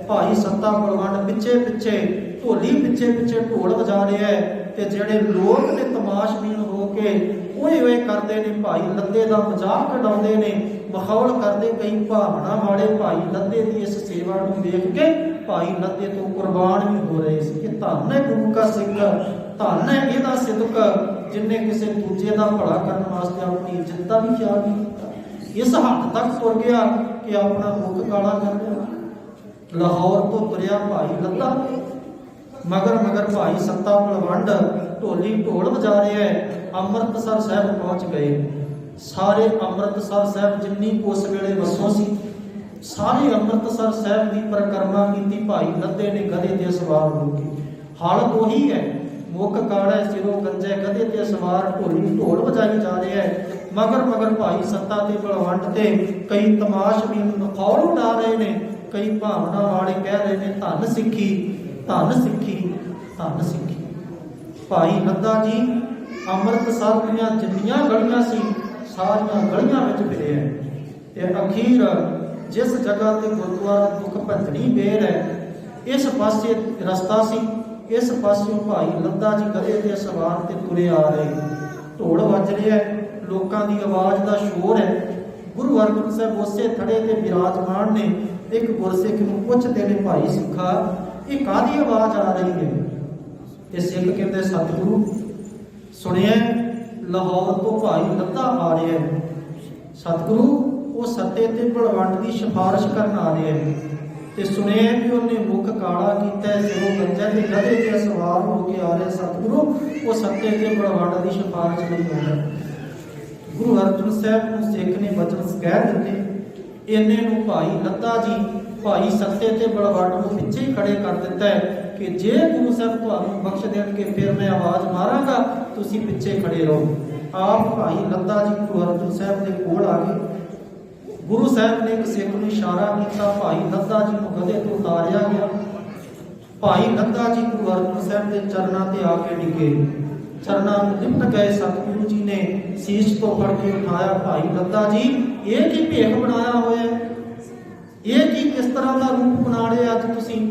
Speaker 1: भाई सत्ता बलवंड पिछे पिछे, ढोली पिछे पिछे ढोल बजा रहा है, ते जेड़े लोग ने तमाशबीन हो के ओए ओए करते ने, भाई लद्दे का मजाक उड़ाते ने, माहौल करते। कई भावना वाले भाई लद्दे की इस सेवा को देख के भाई लद्दे तो कुर्बान भी हो रहे थे कि धन है गुरु का सिख, धन है ਇਹਦਾ सिदक, जिन्हें किसी दूजे का भला करने वास्ते अपनी इज्जत का भी ख्याल नहीं किया। इस हद तक तुर गया कि अपना मुख काला कर लिया। लाहौर तो तुरया भाई लद्दा, मगर मगर भाई सत्ता बलवंड ढोली ढोल बजा रहे हैं। अमृतसर साहब पहुंच गए। सारे अमृतसर साहब जिन्नी उस वेले वसों सी, सारे अमृतसर साहब की परिक्रमा की भाई लद्दे ने गधे ते सवार हो के। हालत वही है, मुख काड़ा, सिरों गंजे, गधे ते सवार ढोली ढोल बजाई जा रहे हैं। मगर मगर भाई सत्ता ते बलवंड ते कई तमाशबीन मखौल उड़ा रहे ने, कई भावना वाले कह रहे ने धन सिक्खी, धन सिक्खी, धन सिक्खी। भाई लद्दा जी अमृतसर दीयां जिन्नियां गलियां सी सारियां गलियां विच फिरे है, ते अखीर जिस जगह ते गुरुद्वारा दुख भंजनी बेर है, इस पासे रस्ता सी, इस पासों भाई लद्दा जी गधे ते सवार ते तुरे आ रहे। ढोल वज रहा है, लोगों की आवाज़ का शोर है। गुरु अर्जन साहब उसे थड़े ते विराजमान ने। एक गुरसिख नूं पुछदे ने, भाई सिखा ये काहदी आवाज़ आ रही है? ते सिख कहते सतगुरु सुनिए लाहौर तो भाई लद्दा आ रहा है। सतगुरु वो सत्ते ते बलवंड की सिफारिश करन आ रहे हैं, ते सुने कि उन्हें मुख काला किया, सिरों गंजा ते गधे ते सवार होकर आ रहे। सतगुरु वो सत्ते ते बलवंड की सिफारिश नहीं हो रहा। गुरु अर्जन साहब को सिख ने वचन कह दिते। इन्ने नूं भाई लद्दा जी भाई सत्ते ते बलवंड को पिछे ही खड़े कर दिता है कि जे गुरु साहब तुहानूं बख्श देणगे फिर मैं आवाज़ मारांगा, तुसीं पिछे खड़े रहो। आप भाई लद्दा जी गुरु अर्जन साहब के कोल आ गए। गुरु साहब ने एक सिख नूं इशारा किया, भाई लद्दा जी को गधे तो उतारिया गया। भाई लद्दा जी गुरु अर्जन साहब के चरणों से आके डिगे, चरणों में लिपट गए। सतगुरु जी ने शीश तो फड़ के उठाया, भाई लद्दा जी ये की भेख बनाया हुआ है, ये की किस तरह का रूप बना लिया, अज तुसीं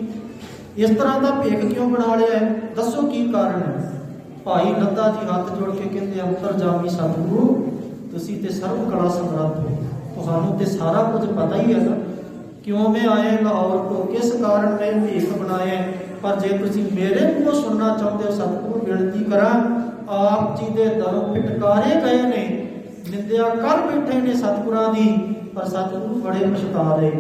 Speaker 1: इस तरह का भेख क्यों बना लिया है, दसो की कारण है? भाई लद्दा जी हाथ जोड़ के कहते अंतरजामी सतगुरु तुसीं ते सर्व कला समर्थ हो, तुहानूं ते सारा कुछ पता ही है ना, क्यों मैं आए लाहौर को, किस कारण मैं भेख बनाए। पर जे तुसीं मेरे को सुनना चाहते हो सतगुरु बेनती करा, आप जी दे दरों फिटकारे गए ने, निंदिया कर बैठे ने सतगुरां दी, पर सतगुरु बड़े पछता रहे।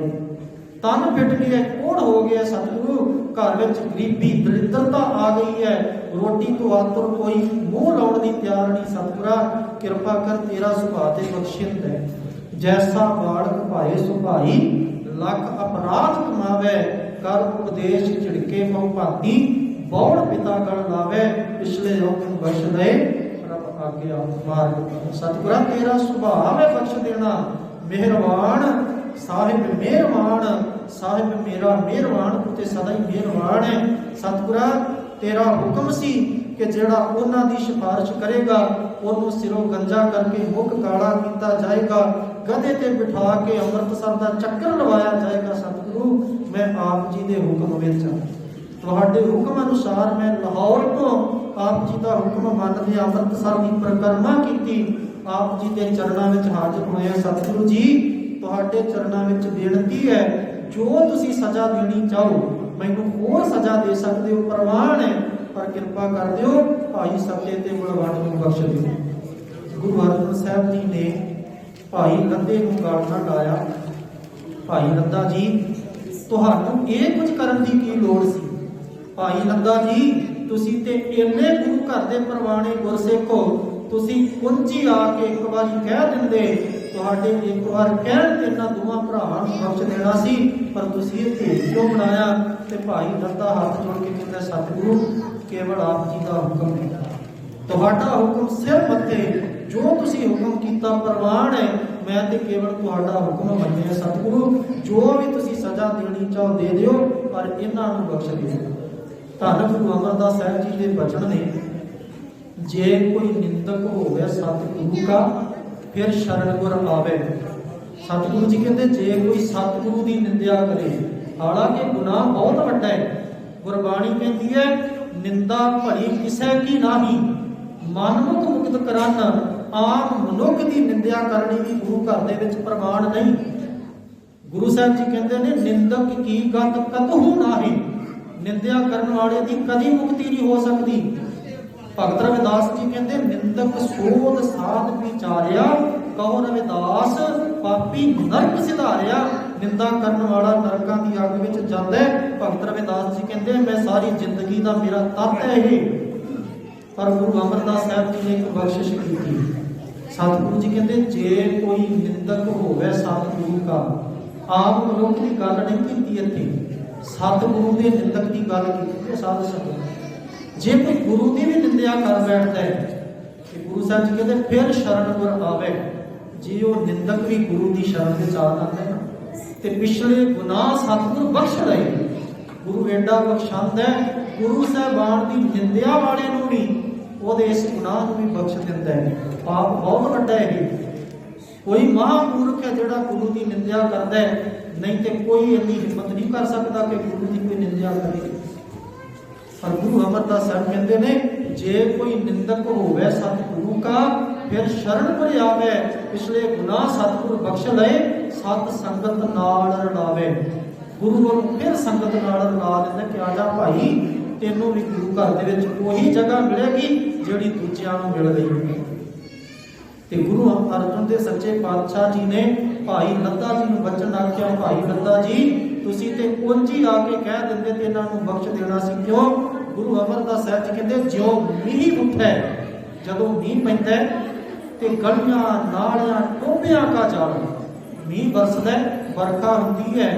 Speaker 1: तन फिट गया, कोड़ हो गया सतगुरु, घर में गरीबी दरिद्रता आ गई है, रोटी तो आतुर कोई मुंह लाउण दी तैयार नहीं। सतगुरा कृपा कर तेरा सुभाव ते बख्शिंद है, जैसा बाड़क भाए सुभाई, लख अपराध कमावे, कर उपदेश झिड़के बहु भांति, बौड़ पिता गण लावे, पिछले रोकन बख्श दे रब आज्ञा मार्ग। सतगुरा तेरा सुभाव है बख्श देना, मेहरबान साहिब मेहरबान, साहिब मेरा मेहरबान, तू ते सदा ही मेहरबान है। सतगुरा तेरा हुक्म सी कि जेड़ा उन्हां दी सिफारिश करेगा उन्होंने सिरों गंजा करके मुख काला किया जाएगा, गधे ते बिठा के अमृतसर का चक्कर लवाया जाएगा। सतगुरु मैं आप जी के हुक्म विच तुहाडे हुक्म अनुसार मैं लाहौर तो आप जी का हुक्म मन के अमृतसर की परिक्रमा की, आप जी के चरणों में हाजिर होए। सतगुरु जी तुहाडे चरणों में बेनती है, जो तुसी सजा देनी चाहो मैनू होर सजा दे सकते हो, प्रवान है, पर कृपा कर दियो भाई सत्ते ते बलवंड नूं बख्श दिओ। गुरु अर्जन साहब जी ने भाई लद्दे नूं गालना लाया, भाई लद्दा जी तुहानूं ये कुछ करन दी की लोड़ सी? भाई लद्दा जी तुसी ते इन्ने गुरु घर दे परवाने गुरसिख हो, तुसी कुंजी आके एक बारी कह दिंदे, तुहाडे एक बार कहण ते इन्हां दोवां भरावां नूं बख्श देना सी, पर तुसी ये भेद क्यों बनाया? ते भाई लद्दा हाथ जोड़ के कहंदा केवल आप जी का हुक्म है, तुहाडा हुक्म सिर मत्थे, जो तुसी ਤੁਸੀਂ ਹੁਕਮ ਕੀਤਾ ਪ੍ਰਵਾਨ ਹੈ, ਮੈਂ ਤੇ ਕੇਵਲ ਤੁਹਾਡਾ ਹੁਕਮ ਮੰਨਿਆ। ਸਤਿਗੁਰੂ ਜੋ ਵੀ ਤੁਸੀਂ ਸਜ਼ਾ ਦੇਣੀ ਚਾਹੋ ਦੇ ਦਿਓ, ਪਰ ਇਹਨਾਂ ਨੂੰ ਬਖਸ਼ ਦਿਓ। ਧੰਨ ਗੁਰੂ ਅਮਰਦਾਸ ਸਾਹਿਬ ਜੀ ਦੇ ਬਚਨ ਨੇ, ਜੇ ਕੋਈ ਨਿੰਦਕ ਹੋਵੇ ਸਤਿਗੁਰੂ का फिर शरण गुर आवे। सतगुरु जी कहते जे कोई सतगुरु की निंदा करे, हालांकि गुनाह बहुत वड्डा है। गुरबाणी कहती है निंदा भली किसे की नाही, मनमुख मुक्त करन। आम मनुख की निंदा करनी भी गुरु घर दे विच प्रवान नहीं। गुरु साहब जी कहते हैं निंदक की गत कतहु नाही, निंदा करने वाले की कदी मुक्ति नहीं हो सकती। भगत रविदास जी कहते निंदक सोध साध विचारिया, कहो रविदास पापी नरक सिधारिया। निंदा करने वाला नरकां दी अग विच जांदा है। भगत रविदास जी कहते मैं सारी जिंदगी का मेरा तत है ये। पर गुरु अमरदास साहब जी ने एक बख्शिश की। सतगुरु जी कहते जे कोई निंदक होवे सतगुरु का, आम मनुख की गल नहीं की इत्थे, सतगुरु के निंदक की गल की। साध संगत जे कोई गुरु की भी निंदा कर बैठता है, कि गुरु साहब जी कहते फिर शरण गुर आवे। जे वो निंदक भी गुरु की शरण में आ जाता है ना, तो पिछले गुनाह सतगुरु बख्श रहे। गुरु एडा बख्शांद है, गुरु साहबान की निंदा वाले नूं भी वो इस गुनाह नूं भी बख्श दिंदा है। पाप बहुत वड्डा है। कोई महामूर्ख है जिहड़ा गुरु की निंदा करता है, नहीं तो कोई इतनी हिम्मत नहीं कर सकता कि गुरु की कोई निंदा करे। पर गुरु अमरदास साहब कहते ने जे कोई निंदक होवे सतगुरु का, फिर शरण पर आवे। पिछले गुनाह सतगुरु बख्श लए, सत संगत नाल रलावे। गुरु को फिर संगत नाल रला देंदा कि आजा भाई तेनों भी गुरु घर दे विच ओही जगह मिलेगी जिहड़ी दूजिआं नूं मिल रही है। ते गुरु अर्जन देव सच्चे पातशाह जी ने भाई लद्दा जी नूं बचन आख्या, भाई लद्दा जी तुसीं ते उंज ही आके कह दिंदे ते इन्हां नूं बख्श देना सी। क्यों? गुरु अमरदास साहब जी कहते ज्यों मींह उठे, जदों मींह पैंदा ते गलियां नालियां टोबियां का जाल, मींह बरसदा बरखा हुंदी है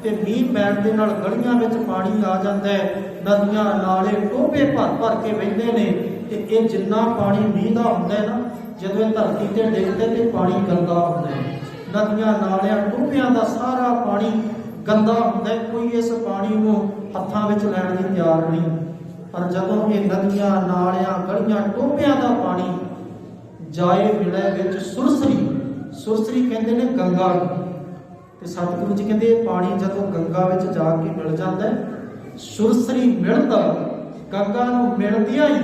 Speaker 1: ते मींह पैण दे नाल गलियां विच पानी आ जांदा है, नदियां नाले टोबे भर भर के वहिंदे ने। ते इह जिन्ना पानी मींह दा हुंदा है ना, जदों इह धरती ते डिगदा ते पानी गंदा हुंदा है। नदियां नालियां टोबियां दा सारा पानी गंदा हुंदा है, कोई इस पानी नूं हत्थां विच लैण लई तैयार नहीं। पर जदों ये नदियां नालियां गलियां टोबियां दा पानी जाए मिले विच सुरसरी, सुरसरी कहते ने गंगा। ते सतगुरु जी कहते पानी जदों गंगा विच जाके मिल जाता है, सुरसरी मिलदा गंगा नूं मिलदियां ही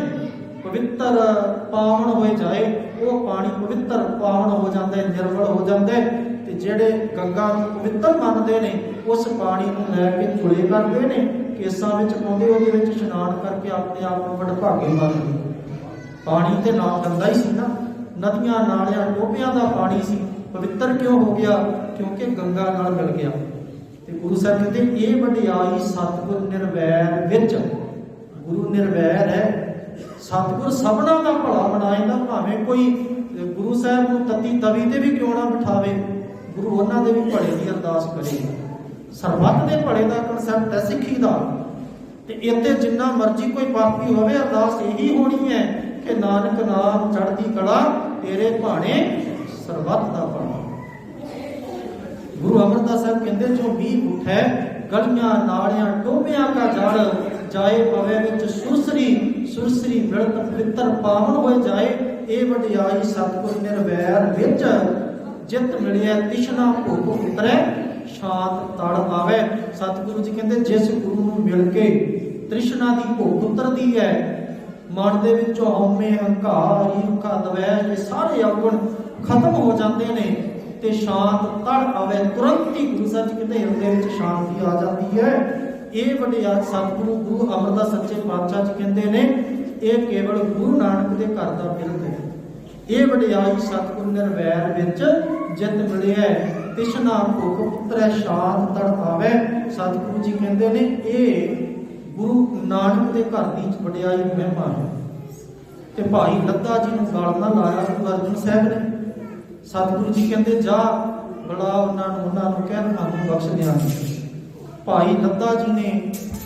Speaker 1: पवित्र पावन हो जाए, वो पानी पवित्र पावन हो जाता है, निर्मल हो जाता है। ते जेड़े गंगा नूं पवित्र मनदे ने उस पानी नूं लैके धुले करदे ने, केसां विच पाउंदे, ਉਹਦੇ ਵਿੱਚ इशनान करके अपने आप ਨੂੰ ਵਡਭਾਗੇ ਮੰਨਦੇ। पानी ते ना गंदा ही सी ना, नदियां नालियां टोबियां दा पानी सी, पवित्र क्यों हो गया? क्योंकि गंगा नाल मिल गया। ते गुरु साहब कहते ये वडियाई सतगुर निर्वैर विच। गुरु निर्वैर है, सतगुर सबना का भला बनाएगा। भावें कोई गुरु साहब को तत्ती तवी ते भी क्यों ना बिठावे, गुरु उन्हां दे भी भले दी अरदास करेगा। सरबत के भले का कंसैप्ट है सिੱਖੀ ਦਾ। ते इत्थे जिन्ना मर्जी कोई पापी होवे, अरदास यही होनी है कि नानक नाम चढ़दी कला तेरे भाणे सरबत दा भला। गुरु अमरदास साहब कहते जो मींह उठे गलियां नालियां टोबियां का जड़ जाए पवे विच सुरसरी, सुरसरी मिलत पवित्र पावन हो जाए। ये वडियाई सतगुर निर्वैर विच, जित मिलिया तिशना भुख उतरे शांत तड़ आवे। सतगुरु जी कहते जिस गुरु नूं मिल के तृष्णा की भुख उतरती है, मन दे विचों हौमे हंकार ईर्खा द्वेष ये सारे अवगुण खत्म हो जाते हैं ते शांत तड़ आवे। तुरंत ही गुरु साहब जी कहते हृदय विच शांति आ जाती है। ये वडियाई सतगुरु गुरु अमरदास सच्चे पातशाह जी कहते ने ये केवल गुरु नानक के घर का बिरद है। ये वडियाई सतगुर निर्वैर विच जित मिले है, तिशना भुख उतरै शांत तड़ आवे। सतगुरु जी कहते ने ये गुरु नानक के घर की वडियाई महिमा है। ते भाई लद्दा जी नूं गल ना लाया गुरु अर्जन साहब ने। सतगुरु जी कहते जा बड़ा उन्होंने कह थानू बख्श दियांगे। भाई लद्दा जी ने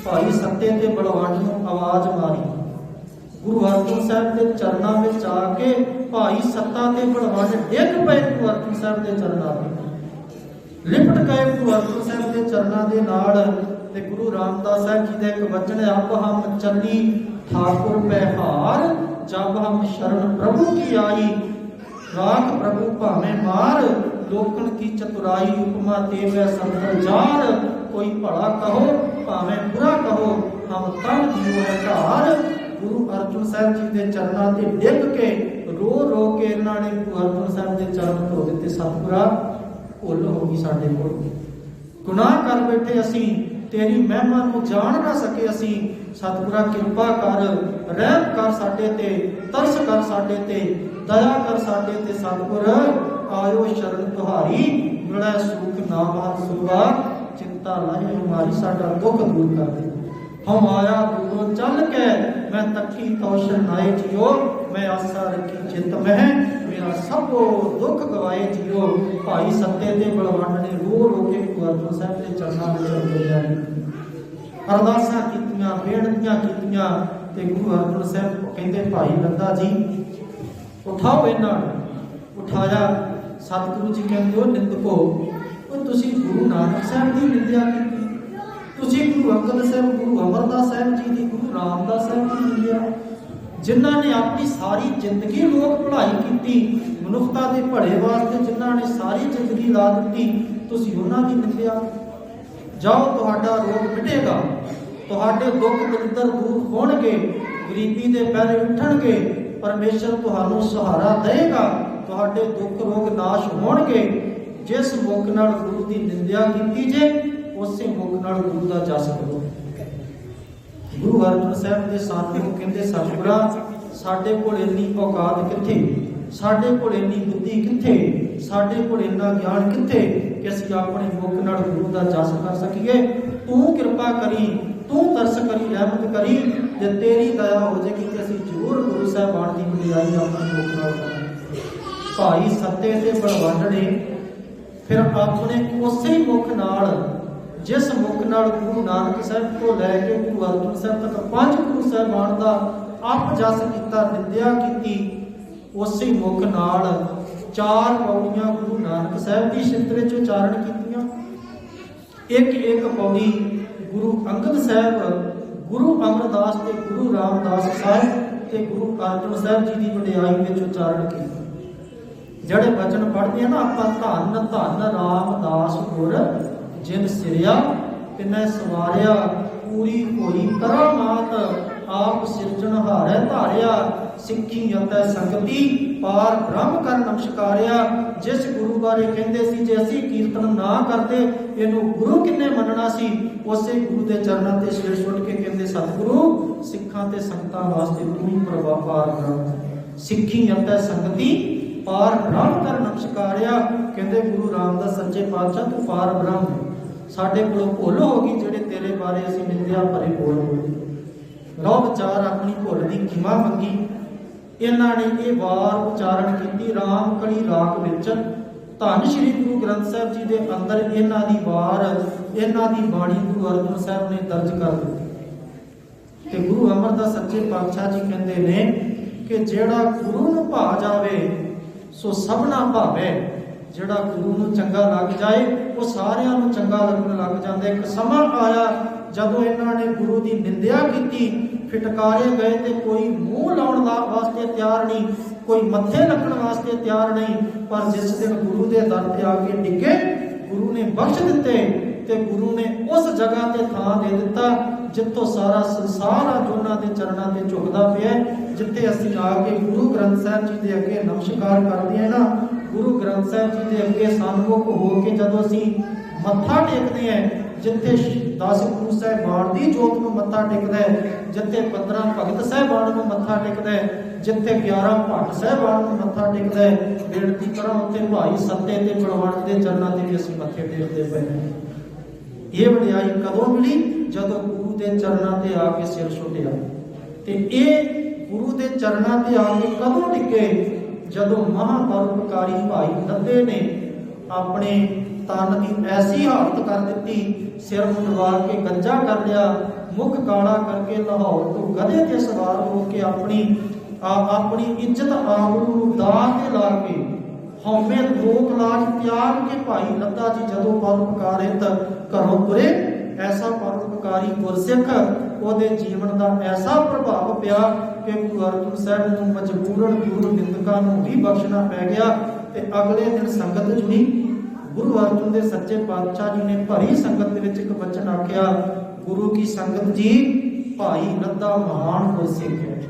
Speaker 1: भाई सत्ते ते बलवंड नूं आवाज मारी। गुरु अर्जन साहब के चरणों में आके भाई सत्ता ते बलवंड डिग पे गुरु अर्जन साहब के चरणों में लिपट गए गुरु अर्जन साहब के चरणों के नाल। ते गुरु रामदास साहब जी का एक वचन है, अब हम चली ठाकुर पे हार, जब हम शरण प्रभु की आई, राख प्रभु भावे मार, लोकन की चतुराई उपमा देवे संतर जार, कोई भला कहो भावे बुरा कहो, हम तन दियो है ढाल। गुरु अर्जुन साहब जी के चरणों से डिग के रो रो के इन्होंने गुरु अर्जुन साहब के चरण धो दिते। सतगुरा भुल हो गई साडे कोल, गुनाह कर बैठे असी, तेरी महिमा नूं जान ना सके असी। सतगुरा कृपा कर, रहम कर साडे ते, तरस कर साडे ते, दया कर साडे ते। सतगुर आयो शरण तुहारी, मिले सुख नाम हर सुगा, चिंता लाए हमारी, साडा दुख दूर कर दे। हम आया दूरों चल के, मैं तकी तौशन आए जियो, मैं आशा रखी चित में, मेरा सबो दुख गवाए जियो। भाई सत्ते दे बलवंड ने रो रो के गुरु अर्जन साहब के चरणों में चल अरदासां कीतियां, बेनतियां कीतियां। ते गुरु अर्जन साहब कहंदे भाई लंदा जी उठाओ इन्हां नूं। उठाया। सतगुरु जी कहंदे ओ निंदको, ओ तुसीं गुरु नानक साहब दी निंदिया कीती, तुसीं गुरु अंगद साहब, गुरु अमरदास साहब जी दी, गुरु रामदास साहब दी निंदिया, जिन्हां ने अपनी सारी जिंदगी लोक भलाई की, मनुखता के भले वास्ते जिन्हां ने सारी जिंदगी ला दी, तुसीं उन्हां दी निंदिया। जाओ तुहाडा रोग मिटेगा, तुहाडे दुख दरिद्र दूर होणगे, गरीबी दे पैरे उठणगे, परमेश्वर तुहानूं सहारा देगा, तुहाडे दुख रोग नाश होणगे। जिस मुख नाल गुरु की निंदिया कीती जे, उसे मुख नाल गुरु का जस करो। गुरु अर्जन साहब के साथी को कहते सतगुरा साडे कोल इन्नी औकात किथे, साडे कोल इन्नी बुद्धि किथे, साडे कोल इन्ना ज्ञान किथे कि असीं अपने मुख नाल गुरु का जस कर सकीए। तू कृपा करी, तू तरस करी, रहमत करी, जे तेरी दया हो जाएगी तो असीं जरूर गुरु साहबान की वडियाई अपने मुख नाल करांगे। भाई सत्ते ते बलवंड ने फिर अपने उसे मुख नाल, जिस मुख नाल गुरु नानक साहब को लैके गुरु अर्जन साहब तक 5 गुरु साहबान का अप जस किया, निंदिया की, उसे मुख नाल 4 पौड़ियां गुरु नानक साहब की शित्र च उचारण कीतियां। एक एक पौड़ी गुरु अंगद साहब, गुरु अमरदास ते गुरु रामदास साहब ते गुरु अर्जन साहब जी की वडियाई में उचारण की। जड़े वचन पढ़ते हैं ना आप, धन धन रामदास गुर जिन सिरिया, तिनै सवारिया, पूरी होई करामात, आप सिरजनहारै धारिया, सिक्खी अतै संगति, पार ब्रह्म कर नमस्कारिया। जिस गुरु बारे कहते सी जे असीं कीर्तन ना करते इनू गुरु किन्ने मनना सी, उसे गुरु के चरणों ते सिर सुट के कहते सतगुरु सिखां ते संगतां वास्ते तू ही पार ब्रह्म, सिक्खी अतै संगति, पार ब्रह्म कर नमस्कारिया। कहते गुरु रामदास सच्चे पातशाह तू पार ब्रह्म, साडे कोलों भुल हो गई जेड़े तेरे बारे असीं निंदिया भरे बोल बोले। लो विचार अपनी भुल की खिमा मंगी। इन्हां ने ये वार उचारण की राम कली राग विच, धन श्री गुरु ग्रंथ साहब जी के अंदर इन्हां दी वार, इन्हां दी बाणी गुरु अर्जन साहब ने दर्ज कर दी। ते गुरु अमरदास सच्चे पातशाह जी कहते ने कि जेड़ा गुरु नूं भा जावे सो सबना भावे। जेड़ा गुरु नूं चंगा लग जाए वो सारियां नूं चंगा लगन लग जांदा। एक समा आया जदों इन्हां ने गुरु की निंदिया की, फिटकारे गए तो कोई मूँह लाउण वास्ते तैयार नहीं, कोई मत्थे लगन वास्ते तैयार नहीं। पर जिस दिन गुरु के दर ते आके डिगे, गुरु ने बख्श दिते ते गुरु ने उस जगह ते थां दे दिता जितों सारा संसार अज उन्हां दे चरणों ते झुकदा पिया। जिथे असीं आके गुरु ग्रंथ साहब जी के अगे नमस्कार करते हैं ना, गुरु ग्रंथ साहब जी के अगे सन्मुख हो के जदों असीं मत्था टेकते हैं, जिथे 10 गुरु साहिबान की जोत में मत्था टेकदा है, जिथे 15 भगत साहिबान को मत्था टेकदा है, जिथे 11 भट्ट साहिबान को मत्था टेकदा है, बेनती करो उत्थे भाई सत्ते ते बलवंड के चरणों से भी असीं मत्थे टेकते पे हैं। ये वडियाई कदों मिली जदों गुरु के चरणों से आके सिर सुटिया। ते ये गुरु के चरणों से आके कदों टिके जदों महापरोपकारी भाई नंदे ने अपने ਤਨ ਦੀ ਐਸੀ ਹਾਲਤ ਕਰ ਦਿੱਤੀ, ਸਿਰ ਮੁੰਡਵਾ ਕੇ ਗੰਜਾ ਕਰ ਲਿਆ, ਮੁਖ ਕਾਲਾ ਕਰਕੇ ਲਾਹੌਰ ਤੋਂ ਗਧੇ ਤੇ ਸਵਾਰ ਹੋ ਕੇ ਆਪਣੀ ਇੱਜ਼ਤ ਆਬਰੂ ਨੂੰ ਦਾਅ ਤੇ ਲਾ ਕੇ ਹਉਮੈ ਲੋਕ ਲਾਜ ਤਿਆਗ ਕੇ ਭਾਈ ਲੱਦਾ ਜੀ ਜਦੋਂ ਪਰਉਪਕਾਰਿਤ ਘਰੋਂ ਤੁਰੇ, ਐਸਾ ਪਰਉਪਕਾਰੀ ਗੁਰਸਿੱਖ ਉਹਦੇ ਜੀਵਨ ਦਾ ਐਸਾ ਪ੍ਰਭਾਵ ਪਿਆ ਕਿ ਗੁਰੂ ਅਰਜਨ ਸਾਹਿਬ ਨੂੰ ਮਜਬੂਰਨ ਗੁਰੂ ਨਿੰਦਕਾਂ ਨੂੰ ਵੀ ਬਖਸ਼ਣਾ ਪੈ ਗਿਆ। ਤੇ ਅਗਲੇ ਦਿਨ ਸੰਗਤ ਜੁੜੀ। ਗੁਰੂ ਅਰਜਨ ਦੇ ਸੱਚੇ ਪਾਤਸ਼ਾਹ ਜੀ ਨੇ ਭਰੀ ਸੰਗਤ ਦੇ ਵਿੱਚ ਇੱਕ ਬਚਨ ਆਖਿਆ, ਗੁਰੂ ਕੀ ਸੰਗਤ ਜੀ, ਭਾਈ ਲੱਦਾ ਮਹਾਨ ਗੁਰਸਿੱਖ ਹੈ,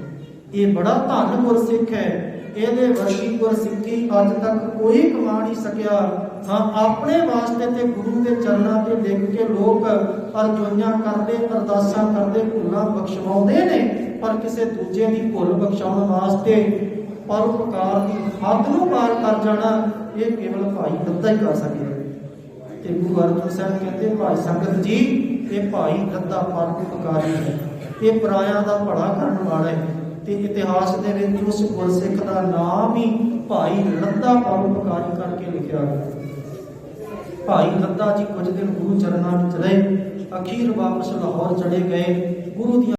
Speaker 1: ਇਹ ਬੜਾ ਧੰਨ ਗੁਰਸਿੱਖ ਹੈ, ਇਹਦੇ ਵਰਗੀ ਗੁਰਸਿੱਖੀ ਅੱਜ ਤੱਕ ਕੋਈ ਕਮਾ ਨਹੀਂ ਸਕਿਆ। ਹਾਂ, ਆਪਣੇ ਵਾਸਤੇ ਤੇ ਗੁਰੂ ਦੇ ਚਰਨਾਂ ਤੇ ਡਿੱਗ ਕੇ ਲੋਕ ਅਰਜ਼ੋਈਆਂ ਕਰਦੇ, ਅਰਦਾਸਾਂ ਕਰਦੇ, ਭੁੱਲਾਂ ਬਖਸ਼ਵਾਉਂਦੇ ਨੇ, ਪਰ ਕਿਸੇ ਦੂਜੇ ਦੀ ਭੁੱਲ ਬਖਸ਼ਾਉਣ ਵਾਸਤੇ ਪਰਉਪਕਾਰ ਦੀ ਹੱਦ ਨੂੰ ਪਾਰ ਕਰ ਜਾਣਾ, ਇਹ ਕੇਵਲ ਭਾਈ ਲੱਦਾ ਹੀ ਕਰ ਸਕਦਾ। ਤੇ ਗੁਰੂ ਅਰਜਨ ਸਾਹਿਬ ਕਹਿੰਦੇ, ਭਾਈ ਸੰਗਤ ਜੀ, ਇਹ ਭਾਈ ਲੱਦਾ ਪਰਉਪਕਾਰੀ ਹੈ, ਇਹ ਪਰਾਇਆਂ ਦਾ ਭਲਾ ਕਰਨ ਵਾਲਾ ਹੈ। ਤੇ ਇਤਿਹਾਸ ਦੇ ਵਿੱਚ ਉਸ ਗੁਰਸਿੱਖ ਦਾ ਨਾਮ ਹੀ ਭਾਈ ਲੱਦਾ ਪਰਉਪਕਾਰੀ ਕਰਕੇ ਲਿਖਿਆ ਗਿਆ। ਭਾਈ ਲੱਦਾ ਜੀ ਕੁਝ ਦਿਨ ਗੁਰੂ ਚਰਨਾਂ ਵਿੱਚ ਰਹੇ, ਅਖੀਰ ਵਾਪਸ ਲਾਹੌਰ ਚਲੇ ਗਏ। ਗੁਰੂ ਦੀਆਂ